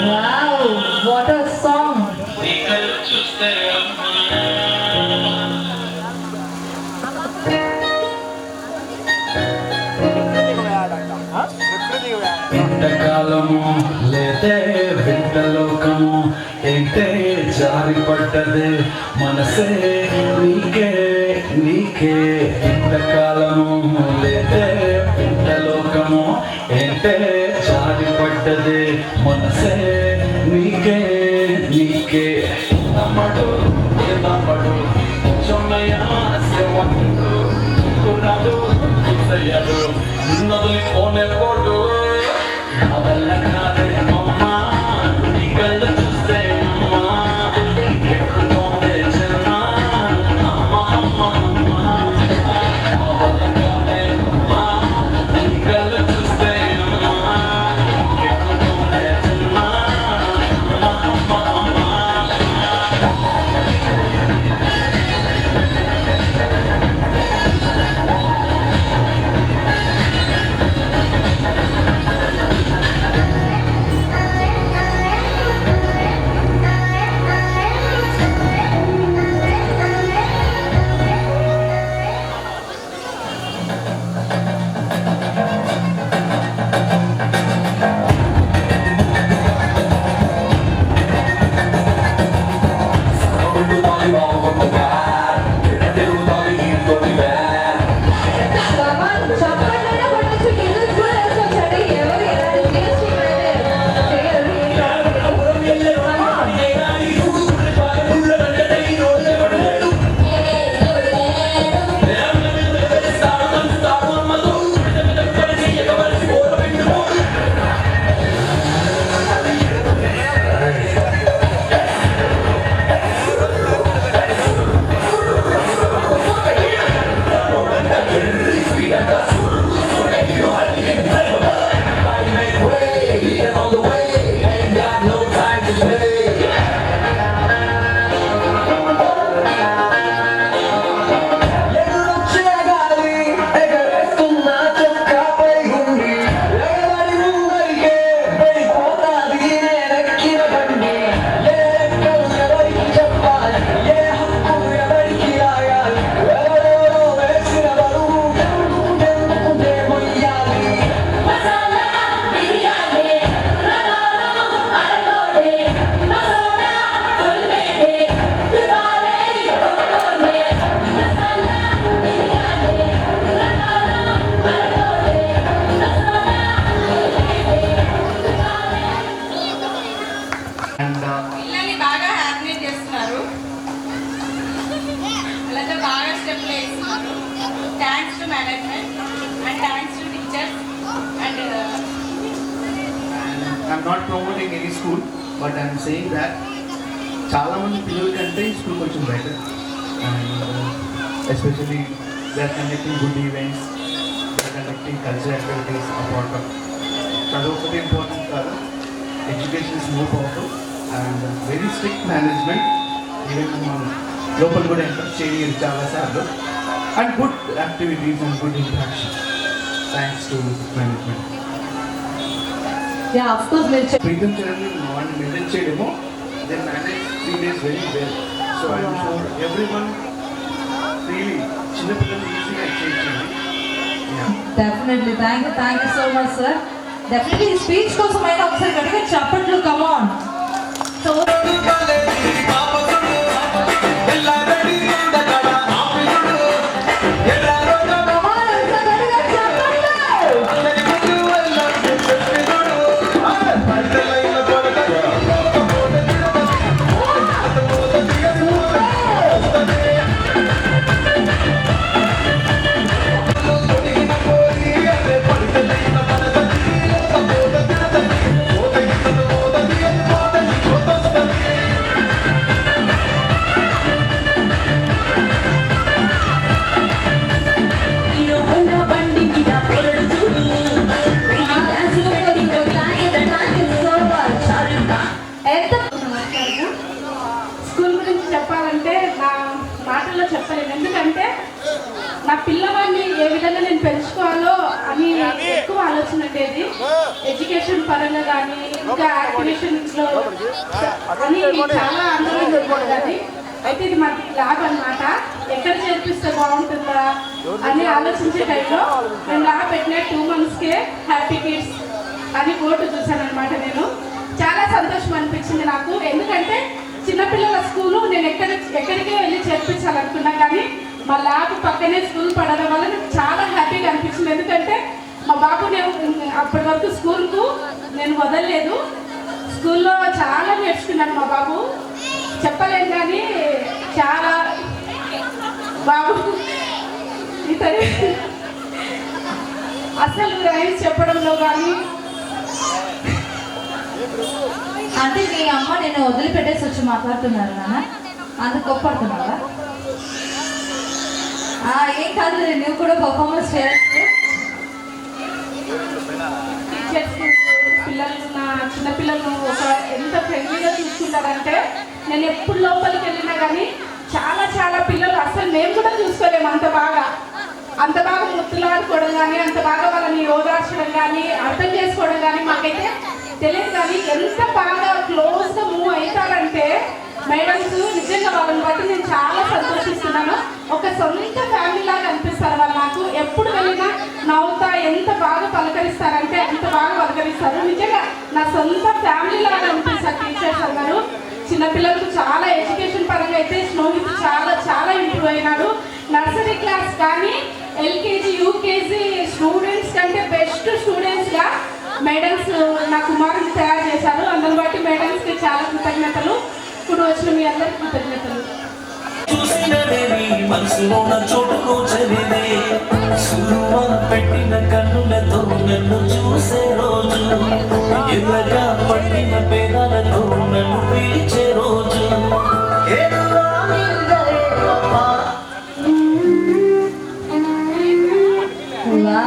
Wow, what a song! ఇంతకాలము లేదే వింతలోకము ఏంటే జారి పడ్డదే మనసే నీకే నీకే. ఇంతకాలము లేదే వింతలోకము ఏంటే జారి పడ్డదే మనసే నీకే నీకే. నమ్మడు నమ్మడు చొన్నయాడు కుర్రాడు అయ్యాడు నిన్నది ఓనే పోడు నా వల్ల కాదే అమ్మా నీ కళ్ళు చూస్తే అమ్మా ఎక్కుతోందే చిన్న అమ్మ అమ్మ అమ్మ నా వల్ల కాదే అమ్మా నీ కళ్ళు చూస్తే అమ్మా ఎక్కుతోందే చిన్న అమ్మ అమ్మ అమ్మ. పిల్లల్ని బాగా హ్యాపీ చేస్తున్నారు, అలాగే బాగా స్టెప్లు వేస్తున్నారు. Thanks to management and thanks to teachers and I'm not promoting any school, but I'm saying that చాలా మంది పిల్లల కంటే ఈ స్కూల్ కొంచెం better. And especially they are conducting good events, they are conducting cultural activities apart. చదువు ఒకటి important కాదు, education is more powerful and very strict management. Even మనం లోపల కూడా ఎంకరేజ్ చేయరు చాలాసార్లు. And good activities and good interaction thanks to management. Yeah of course మీరు Pritam Charan morning maintain చేయడము they manage 3 days very well. So I'm sure every one really చిన్నపిల్లలు ఈజీగా చేయొచ్చండి. Definitely thank you so much sir. Definitely ఈ speech కోసం అయినా ఒకసారి గట్టిగా చప్పట్లు కమాన్. సో స్కూల్ గురించి చెప్పాలంటే నా మాటల్లో చెప్పలేను. ఎందుకంటే నా పిల్లవాడిని ఏ విధంగా నేను పెంచుకోవాలో అని ఎక్కువ ఆలోచన ఉండేది. ఎడ్యుకేషన్ పరంగా కానీ ఇంకా యాక్టివేషన్స్లో అని చాలా ఆందోళన ఉండేది. అయితే ఇది మాకు ల్యాబ్ అనమాట. ఎక్కడ చేర్పిస్తే బాగుంటుందా అని ఆలోచించే టైంలో నేను ల్యాబ్ పెట్టిన 2 monthsకే హ్యాపీ కిడ్స్ అని బోర్డు చూశాను అనమాట. నేను చాలా సంతోషం అనిపించింది నాకు. ఎందుకంటే చిన్నపిల్లల స్కూలు నేను ఎక్కడికే వెళ్ళి చేర్పించాలనుకున్నా, కానీ మా ల్యాబ్ పక్కనే స్కూల్ పడడం వల్ల నాకు చాలా హ్యాపీగా అనిపించింది. ఎందుకంటే మా బాబు నేను అప్పటి వరకు స్కూల్కు నేను వదలలేదు. స్కూల్లో చాలా నేర్చుకున్నాను మా బాబు, చెప్పలేను కానీ చాలా బాబు ఇతను అసలు రైమ్స్ చెప్పడంలో కానీ. అంటే మీ అమ్మ నేను వదిలిపెట్టేసి వచ్చి మాట్లాడుతున్నారు నాన్న, అందుకు కోప్పడుతున్నావా? ఏం కాదు, నువ్వు కూడా పర్ఫార్మెన్స్ చేయొచ్చు. టీచర్స్ పిల్లలు నా చిన్నపిల్లలు ఒక ఎంత ఫ్రెండ్లీగా చూసుకుంటారంటే నేను ఎప్పుడు లోపలికి వెళ్ళినా కానీ చాలా చాలా పిల్లలు అసలు మేము కూడా చూసుకోలేము అంత బాగా ముద్దులాడుకోవడం కానీ, అంత బాగా వాళ్ళని ఓదార్చడం కానీ, అర్థం చేసుకోవడం కానీ మాకైతే తెలియదు. కానీ ఎంత బాగా క్లోజ్గా మూవ్ అవుతారంటే మేడమ్స్ నిజంగా వాళ్ళని బట్టి నేను చాలా సంతోషిస్తున్నాను. ఒక సొంత ఫ్యామిలీ లాగా అనిపిస్తారు వాళ్ళు నాకు. ఎప్పుడు వెళ్ళినా నవ్వుతా ఎంత బాగా పలకరిస్తారంటే అంత బాగా పలకరిస్తారు. నిజంగా నా సొంత ఫ్యామిలీ లాగా అనిపిస్తారు టీచర్స్ అందరూ. చిన్నపిల్లలకు చాలా ఎడ్యుకేషన్ పరంగా అయితే స్నోహిత్ చాలా చాలా ఇంప్రూవ్ అయినాడు. నర్సరీ క్లాస్ కానీ ఎల్కేజీ యూకేజీ స్టూడెంట్స్ కంటే బెస్ట్ స్టూడెంట్స్గా మేడమ్స్ నా కుమారుని తయారు చేశారు. అందుని బట్టి మేడమ్స్కి చాలా కృతజ్ఞతలు. ఇప్పుడు వచ్చిన మీ అందరికి కృతజ్ఞతలు. మనసులోన చోటుకోచలేదే సురువన పెట్టిన కన్నులతో నన్ను చూసే రోజు, ఎల్లగా పట్టిన పేదాలతో నన్ను పిలిచే రోజు. కన్నా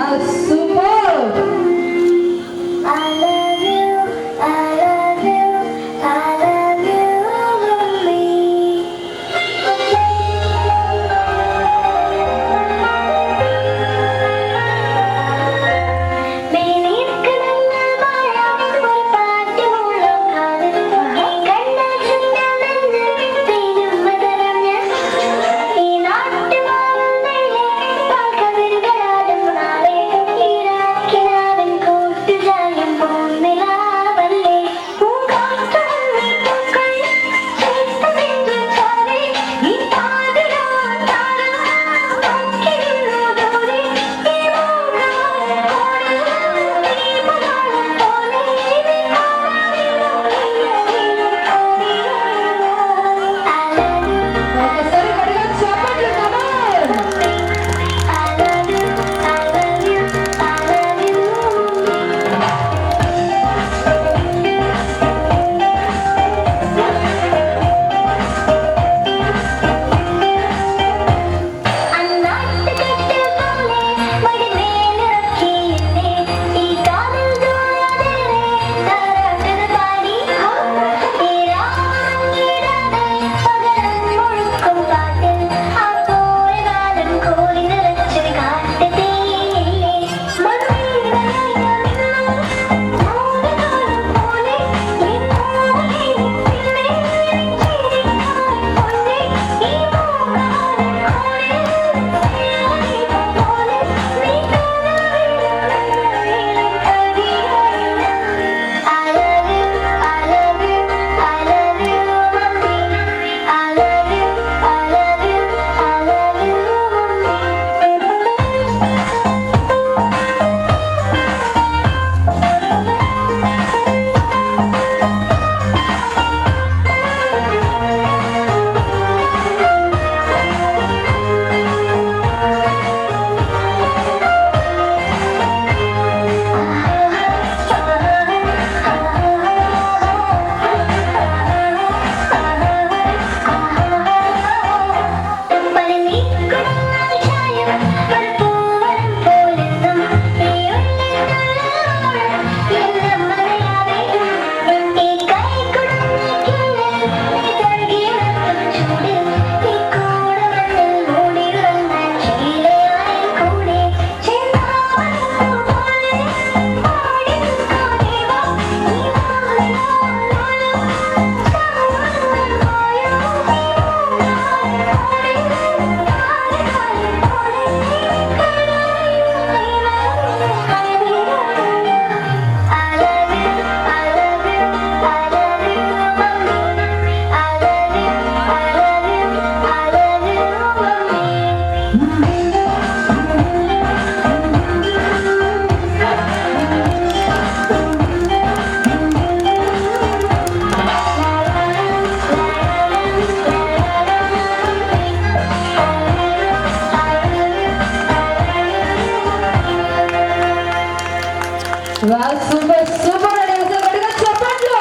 సూపర్ సూపర్ అండి, ఒకటిగా చెప్పండి.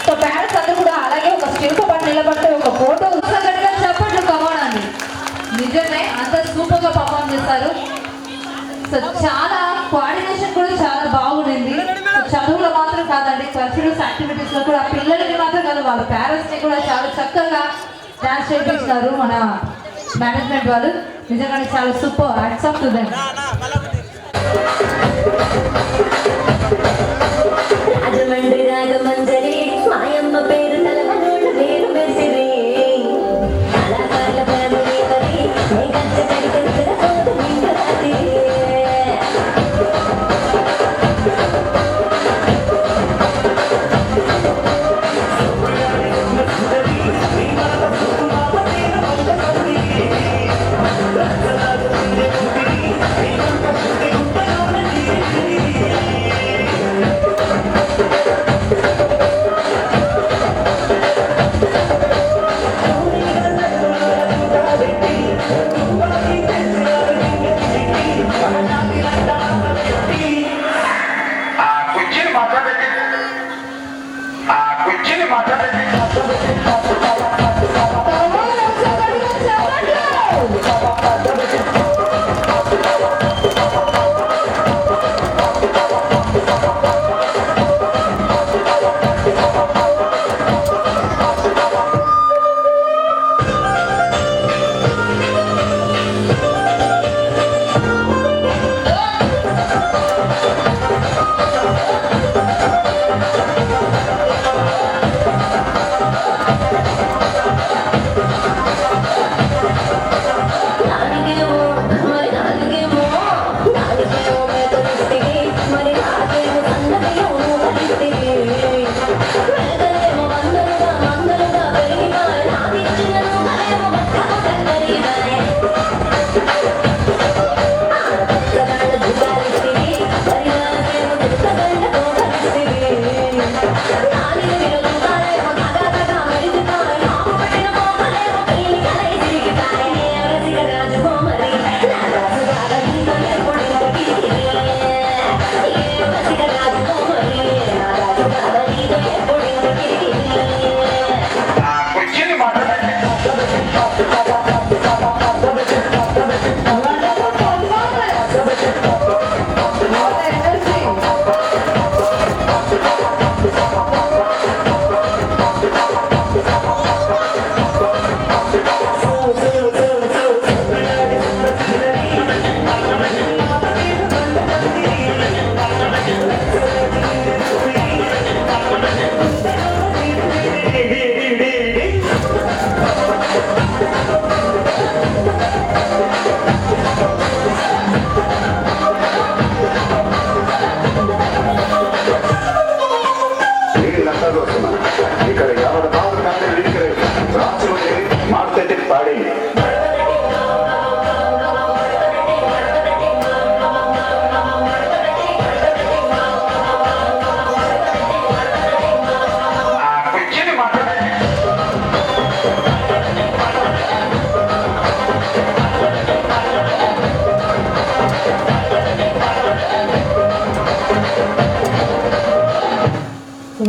సో పేరెంట్స్ అందరూ కూడా అలాగే ఒక శిల్ప పట్ల నిలబడితే ఒక ఫోటో గట్టిగా చెప్పండి, కమానండి. నిజమే అంత సూపర్ గా పర్ఫామ్ చేస్తారు. సో చాలా కోఆర్డినేషన్ కూడా చాలా బాగుండింది. చదువులో మాత్రం కాదండి, కల్చరల్స్ యాక్టివిటీస్ లో కూడా పిల్లలకి మాత్రం కాదు వాళ్ళ పేరెంట్స్ ని కూడా చాలా చక్కగా డాన్స్ చేయించినారు మన మేనేజ్మెంట్ వాళ్ళు. నిజంగానే చాలా super, hats off to them. Rajahmundry Ragamanjari మాయమ్మ పేరు తలవనోళ్ళు పేరు మెసిరి కళాకారుల ఫ్యామిలీ మరి నీ గచ్చ కడికెత్తర పోదు నిండు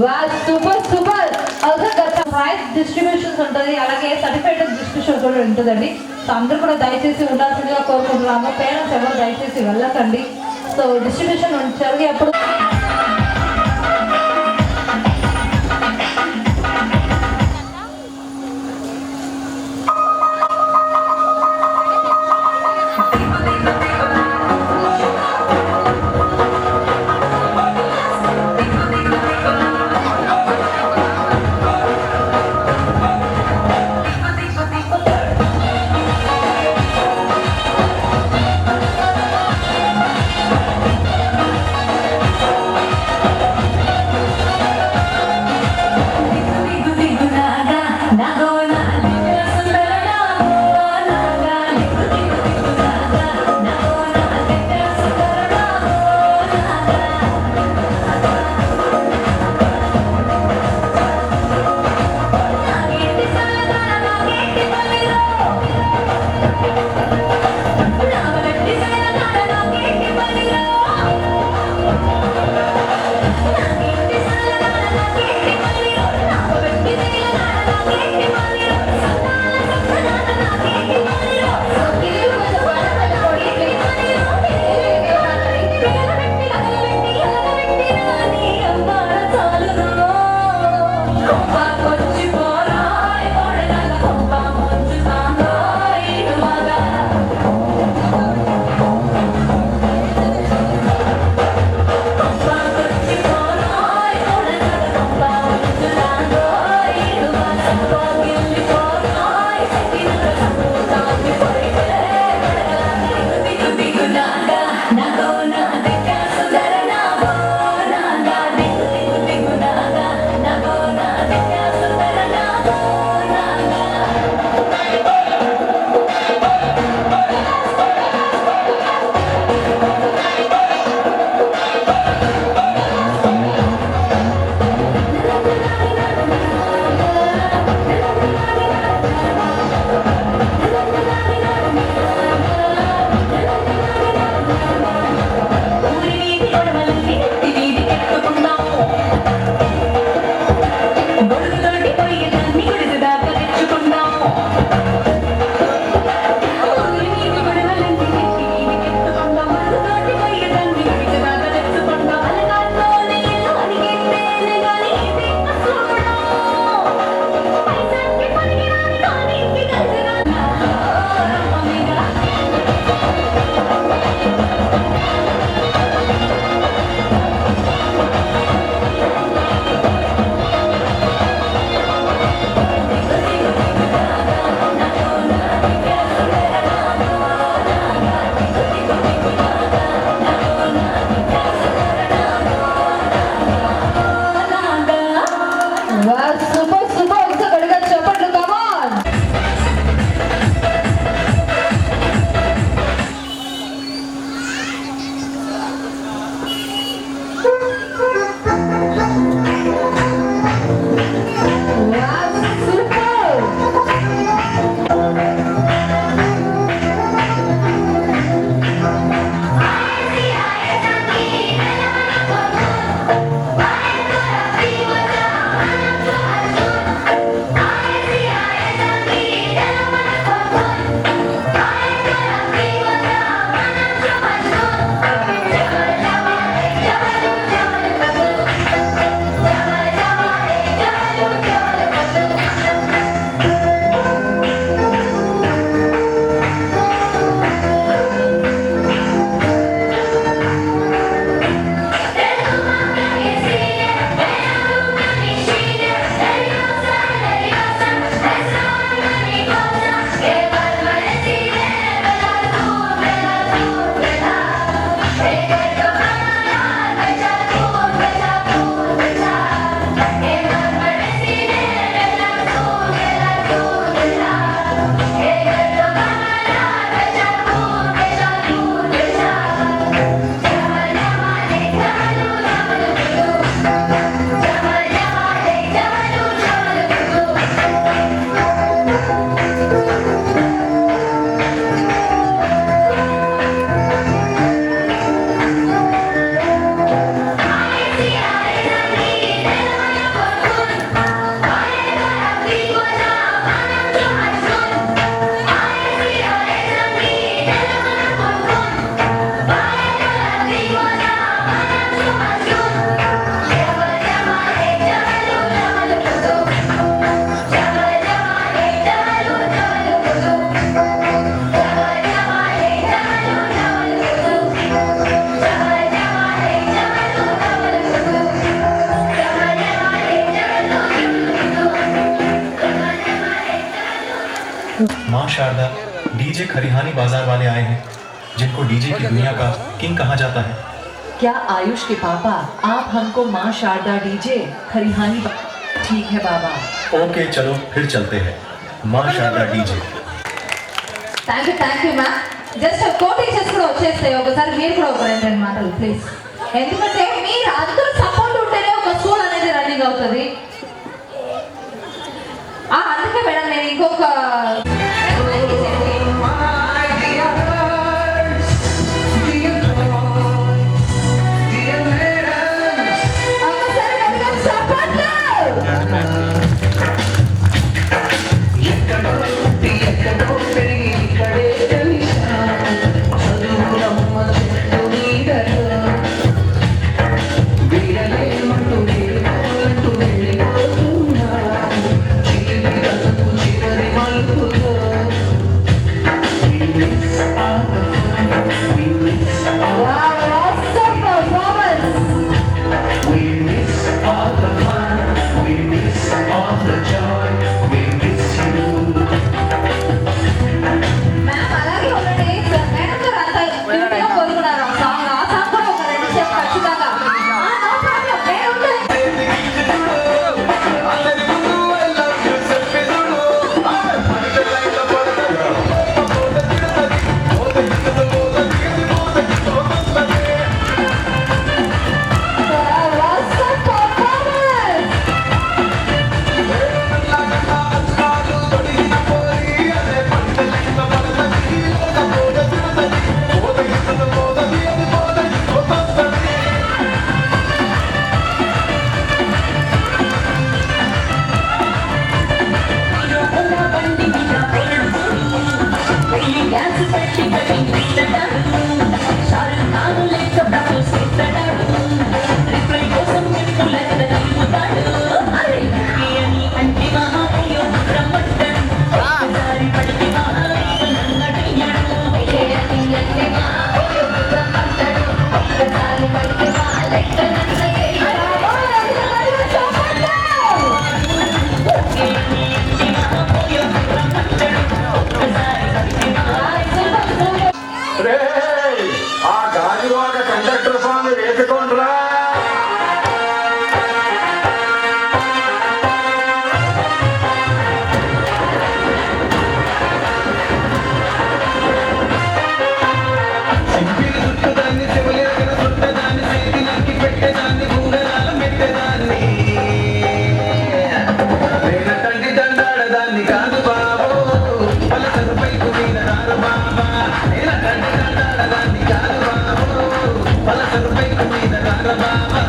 రాత్రి సూపర్ సూపర్. ప్రైజ్ డిస్ట్రిబ్యూషన్స్ ఉంటుంది, అలాగే సర్టిఫికేట్ డిస్ట్రిబ్యూషన్ కూడా ఉంటుందండి. సో అందరూ కూడా దయచేసి ఉండాల్సిందిగా కోరుకుంటున్నాము. పేరెంట్స్ ఎవరు దయచేసి వెళ్ళకండి. సో డిస్ట్రిబ్యూషన్ జరిగేప్పుడు సూపర్ సూపర్ గట్టిగా చెప్పండి కమాన్. माँ शारदा डीजे खरिहानी बाजार वाले आए हैं जिनको डीजे की दुनिया का किंग कहा जाता है। क्या आयुष के पापा आप हमको माँ शारदा डीजे खरिहानी ठीक है बाबा। ओके चलो फिर चलते हैं माँ Sharda DJ. Thank you ma'am. Just quotations కూడా వచ్చేస్తాయి, ఒకసారి మీరు కూడా ఒక రెండు మాటలు ప్లీజ్. ఎందుకంటే మీరు అందరూ సపోర్ట్ ఉంటేనే ఒక స్కూల్ అనేది రన్నింగ్ అవుతుంది. అందుకే మేడం నేను ఇంకొక వీరలే కాదు బాబో పలసరు పైపు మీద రారు బాబా నేల కంటి దండాడదాన్ని కాదు బాబో పలసరు పైపు మీద రారు బాబా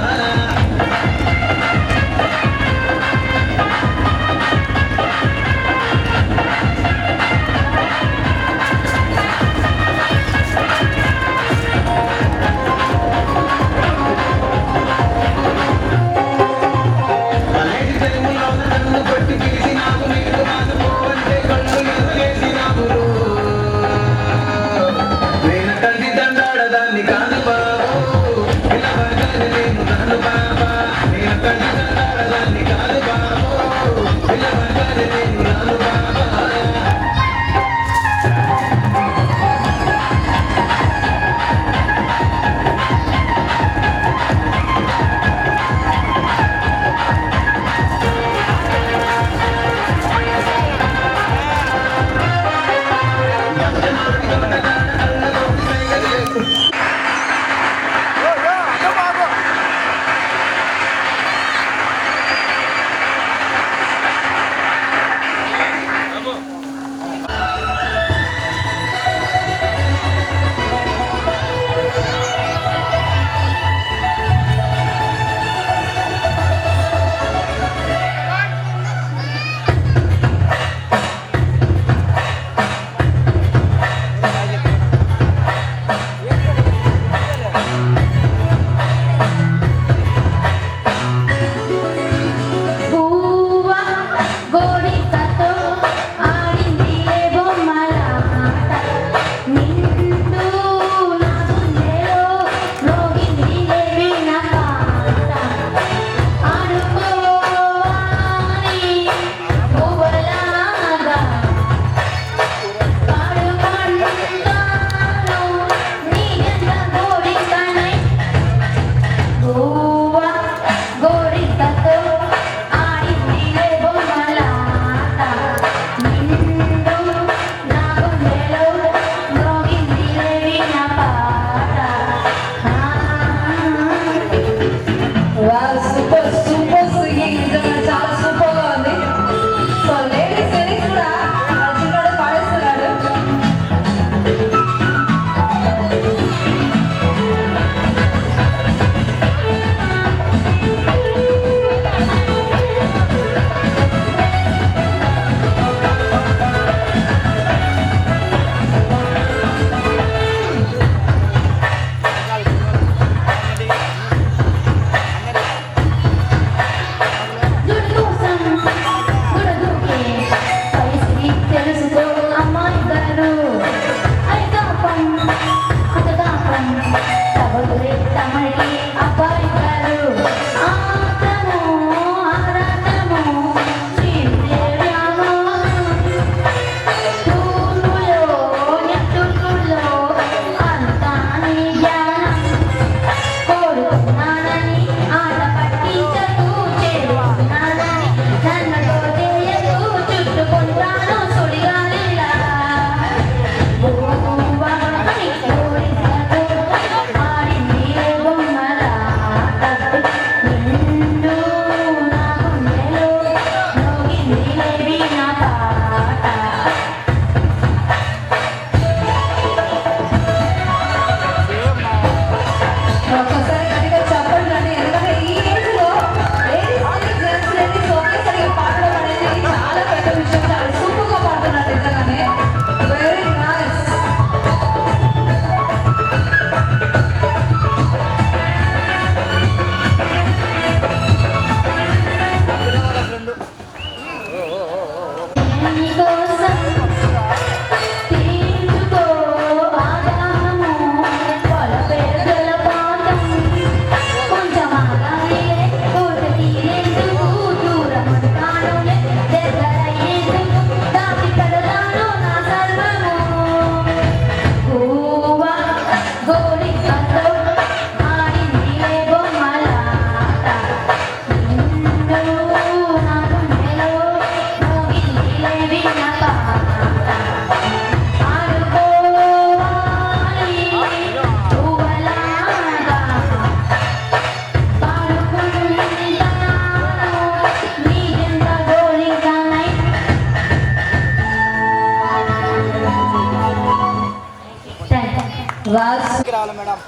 రాజ్ రావాలి మేడం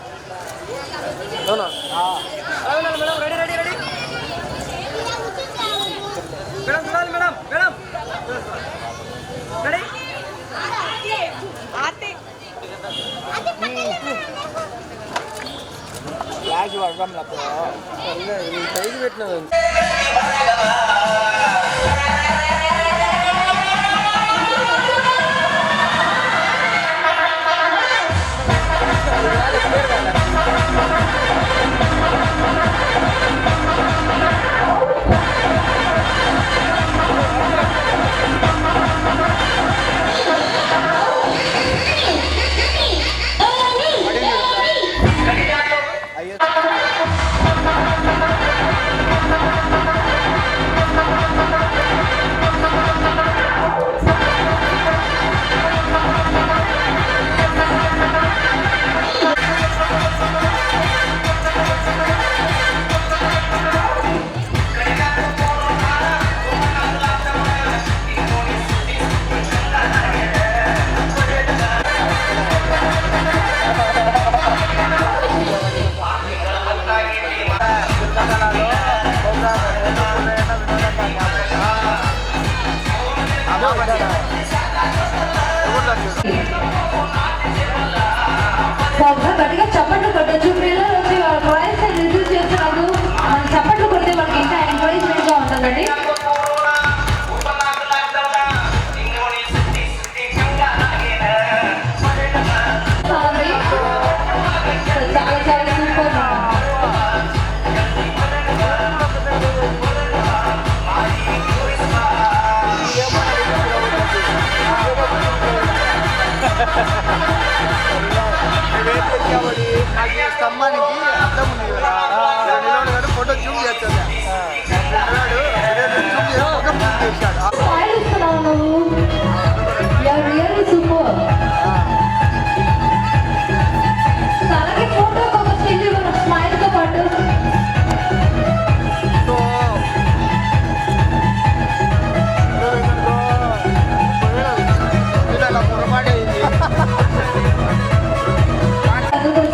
మేడం చూడాలి మేడం మేడం రెడీ ఫ్లాష్ పడడం సైజు పెట్టినది గట్టిగా చప్పట్లు కొట్టచ్చు. పిల్లలు వచ్చి వాళ్ళ ప్రైజ్ రిసీవ్ చేస్తున్నారు. మనం చప్పట్లు కొడితే వాళ్ళకి ఇంకా ఎంకరేజ్మెంట్ గా ఉంటుందండి. చాలా చాలా సూపర్. స్తంభానికి అర్థం ఉంది కదా ఫోటో జూమ్ చేస్తాడు స్మైల్ ఇస్తున్నావు నువ్వు. You're really super. తనకి ఫోటో ఒక స్టిల్ ఇవ్వను స్మైల్ తో పాటు.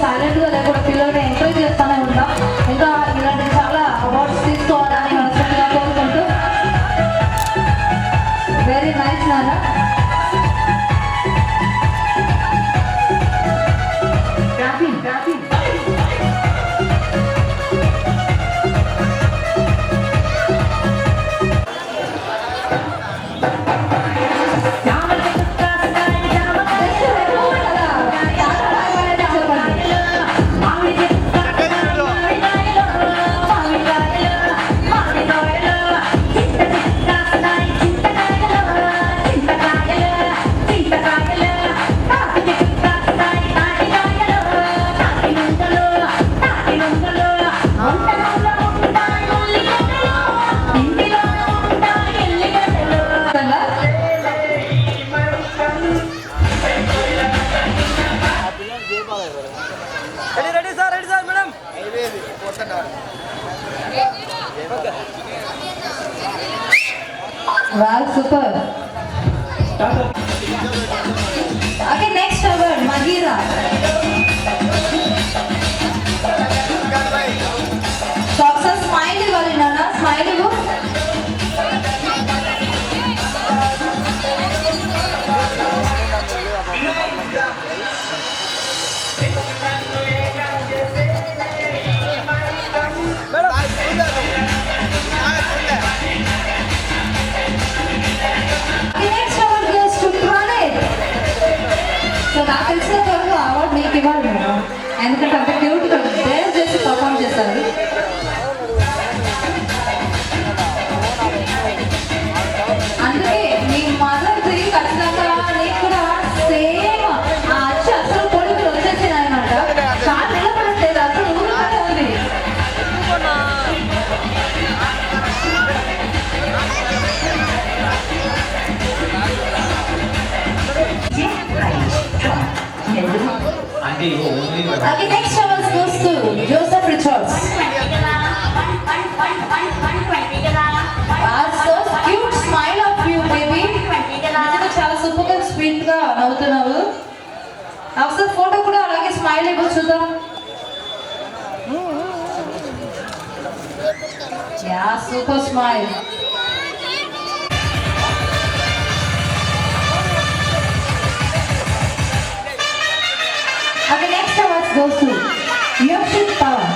సైలెంట్ గా లేకుండా పిల్లల్ని ఎంకరేజ్ చేస్తూనే ఉంటాం. ఇంకా ఇలాంటి చాలా అవార్డ్స్ తీసుకోవాలని మనస్ఫూర్తిగా కోరుకుంటూ. వెరీ నైస్ నాన్న. Ready sir madam Wow, super. Okay, next award, Magira. So, smile ఇవ్వాలి నాన్న, smile ఇవ్వు. Next award goes to Pranit. So, నాకు తెలిసిన త్వరగా అవార్డు మీకు ఇవ్వాలి మేడం. ఎందుకంటే అంత క్యూట్గా డ్యాన్స్ చేసి పర్ఫామ్ చేస్తారు. అందుకే మీ మదర్ది ఖచ్చితంగా నీకు కూడా సేమ్ వచ్చి అసలు కొడుకులు వచ్చేసినాయి అన్నమాట. చాలా నిలబడట్లేదు అసలు ఊరుగానే ఉంది. Okay, next award goes to Joseph Richards. So cute smile of you, baby. నిజంగా చాలా సూపర్ గా స్వీట్ గా నవ్వుతున్నావు. ఒకసారి ఫోటో కూడా అలాగే స్మైల్ ఇవ్వ చూద్దాం. Yeah super smile. Okay, next award goes to Yakshit Pawar.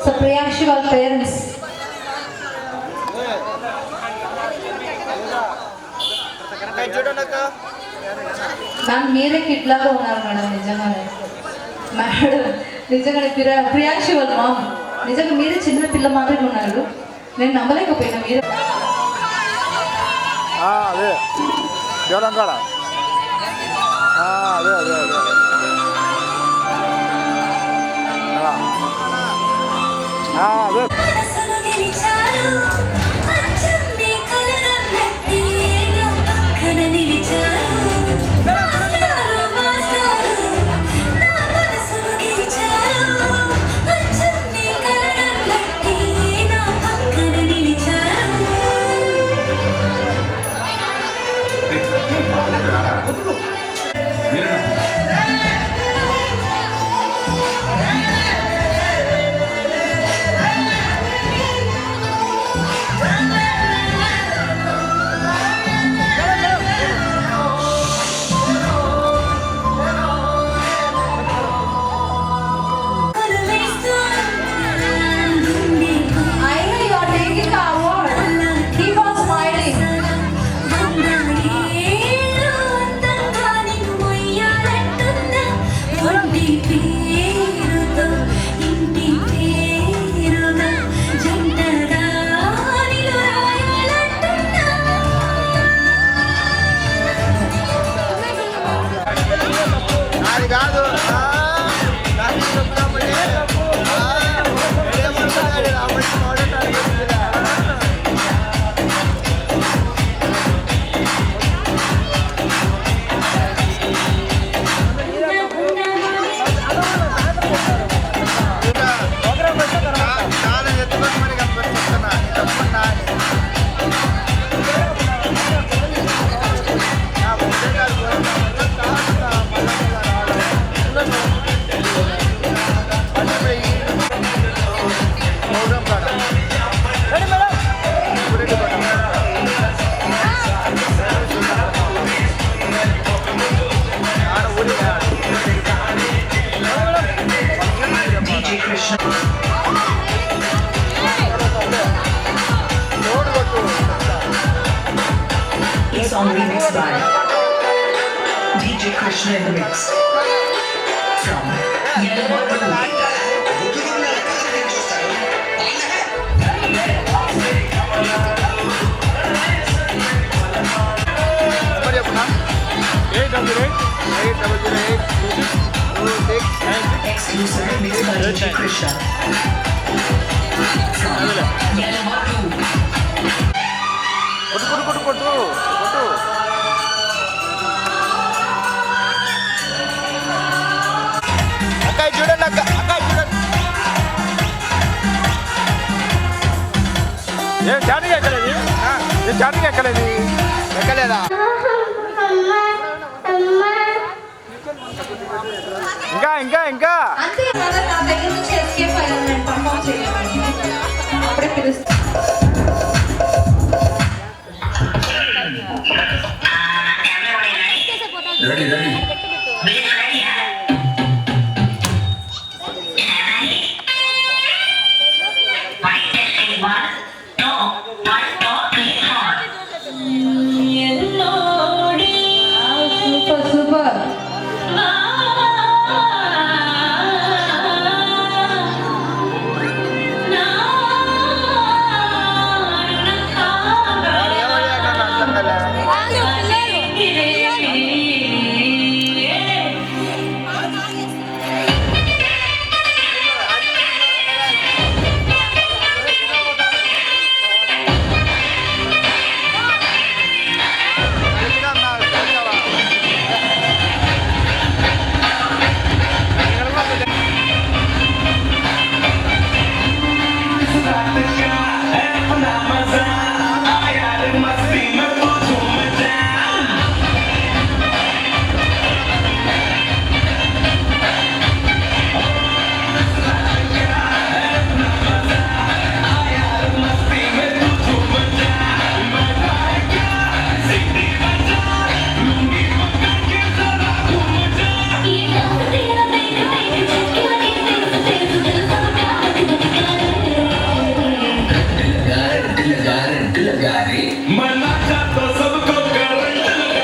So Priyankshi వాళ్ళ పేరెంట్స్. మ్యామ్ మీరే కిడ్ లాగా ఉన్నారు మేడం. నిజంగానే మేడం నిజంగానే ప్రియాంక్షి వాళ్ళ మామ్ నిజంగా మీరే చిన్న పిల్ల మాదిరిగా ఉన్నారు. నేను నమ్మలేకపోయినా మీరే. అదే దేవడం కాడ అదే అదే అదే అదే Song remixed by DJ Krishna in the mix from exclusive mix by DJ Krishna from Yellamadu. అక్కాయి చూడండి అక్కాయి చూడండి ఏం చాటింగ్ ఎక్కలేదు ఏం చాటింగ్ ఎక్కలేదు ఎక్కలేదా ఇంకా ఇంకా ఇంకా అంతే కదా నా దగ్గర నుంచి ఎస్కేప్ అయ్యాను. నేను పర్ఫామ్ చేయలేను. అప్పుడే పిలుస్తాను. రెడీ రెడీ लगा रे मना तो सबको करंट लगा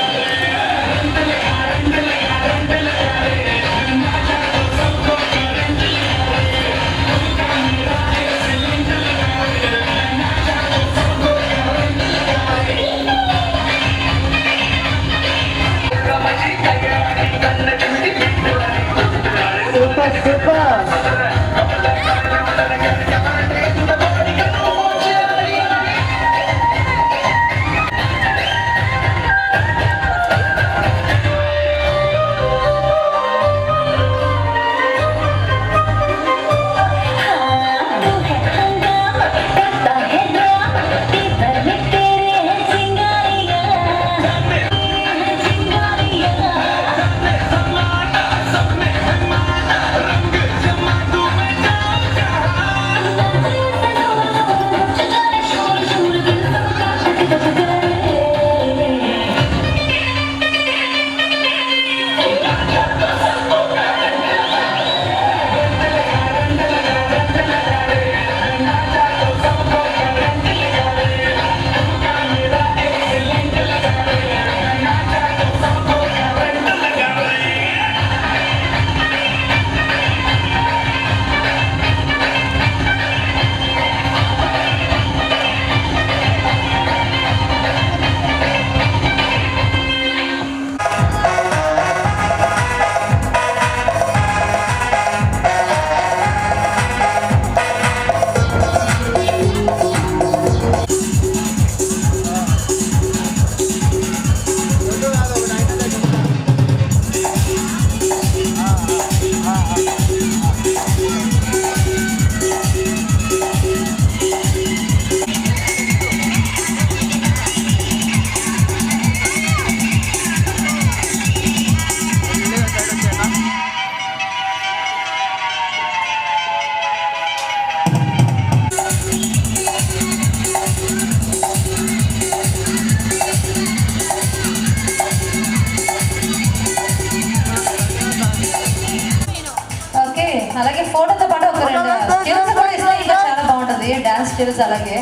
అలాగే ఫోటోతో పాటు ఒక రెండు స్టిల్స్ కూడా ఇస్తే ఇంకా చాలా బాగుంటుంది. డాన్స్ స్టిల్స్ అలాగే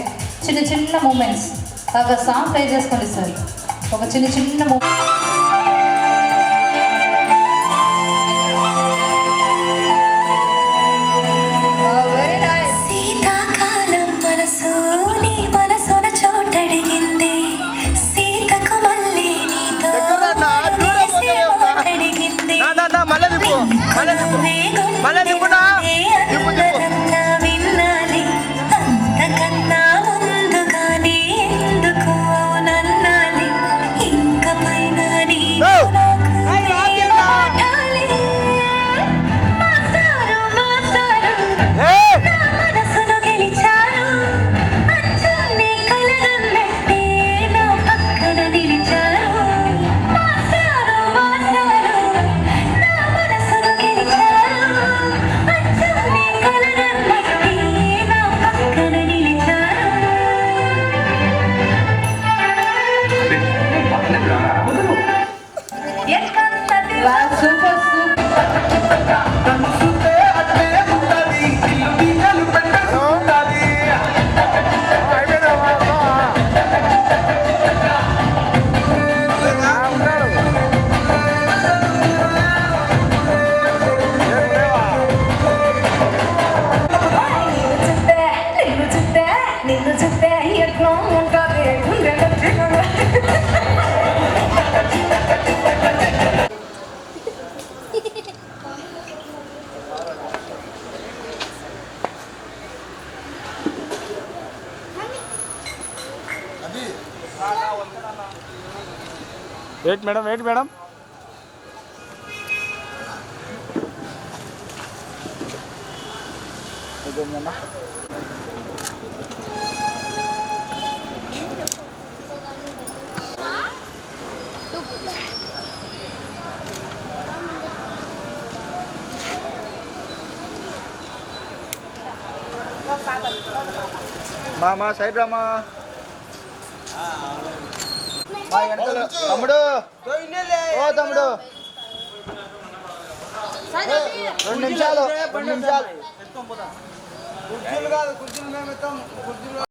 చిన్న చిన్న మూమెంట్స్ ఒక సాంగ్ ప్లే చేసుకోండి సార్. ఒక చిన్న చిన్న శీతాకాలం మనసు నీ మనసున చోటడిగింది సీతకు మళ్ళీ నీతో అడిగింది విన్నాలి అంతకన్నా ముందుగానే ఎందుకు నన్నాలి ఇంక పైన మనసును గెలిచారు అచ్చన్నే కలగన్నట్టే నా పక్కన నిలిచారు మాస్టారు నా మనసును గెలిచారు అచ్చన్నే కలగన్నట్టే నా పక్కన నిలిచారు. సూపర్ నిన్ను చూస్తే ఎట్లా ఉంటుంది వెయిట్ మేడం మామా సైడ్ రామా తమ్ముడు ఓ తమ్ముడు 2 నిమిషాలు కుర్చీలు కాదు కుర్చీలు మేము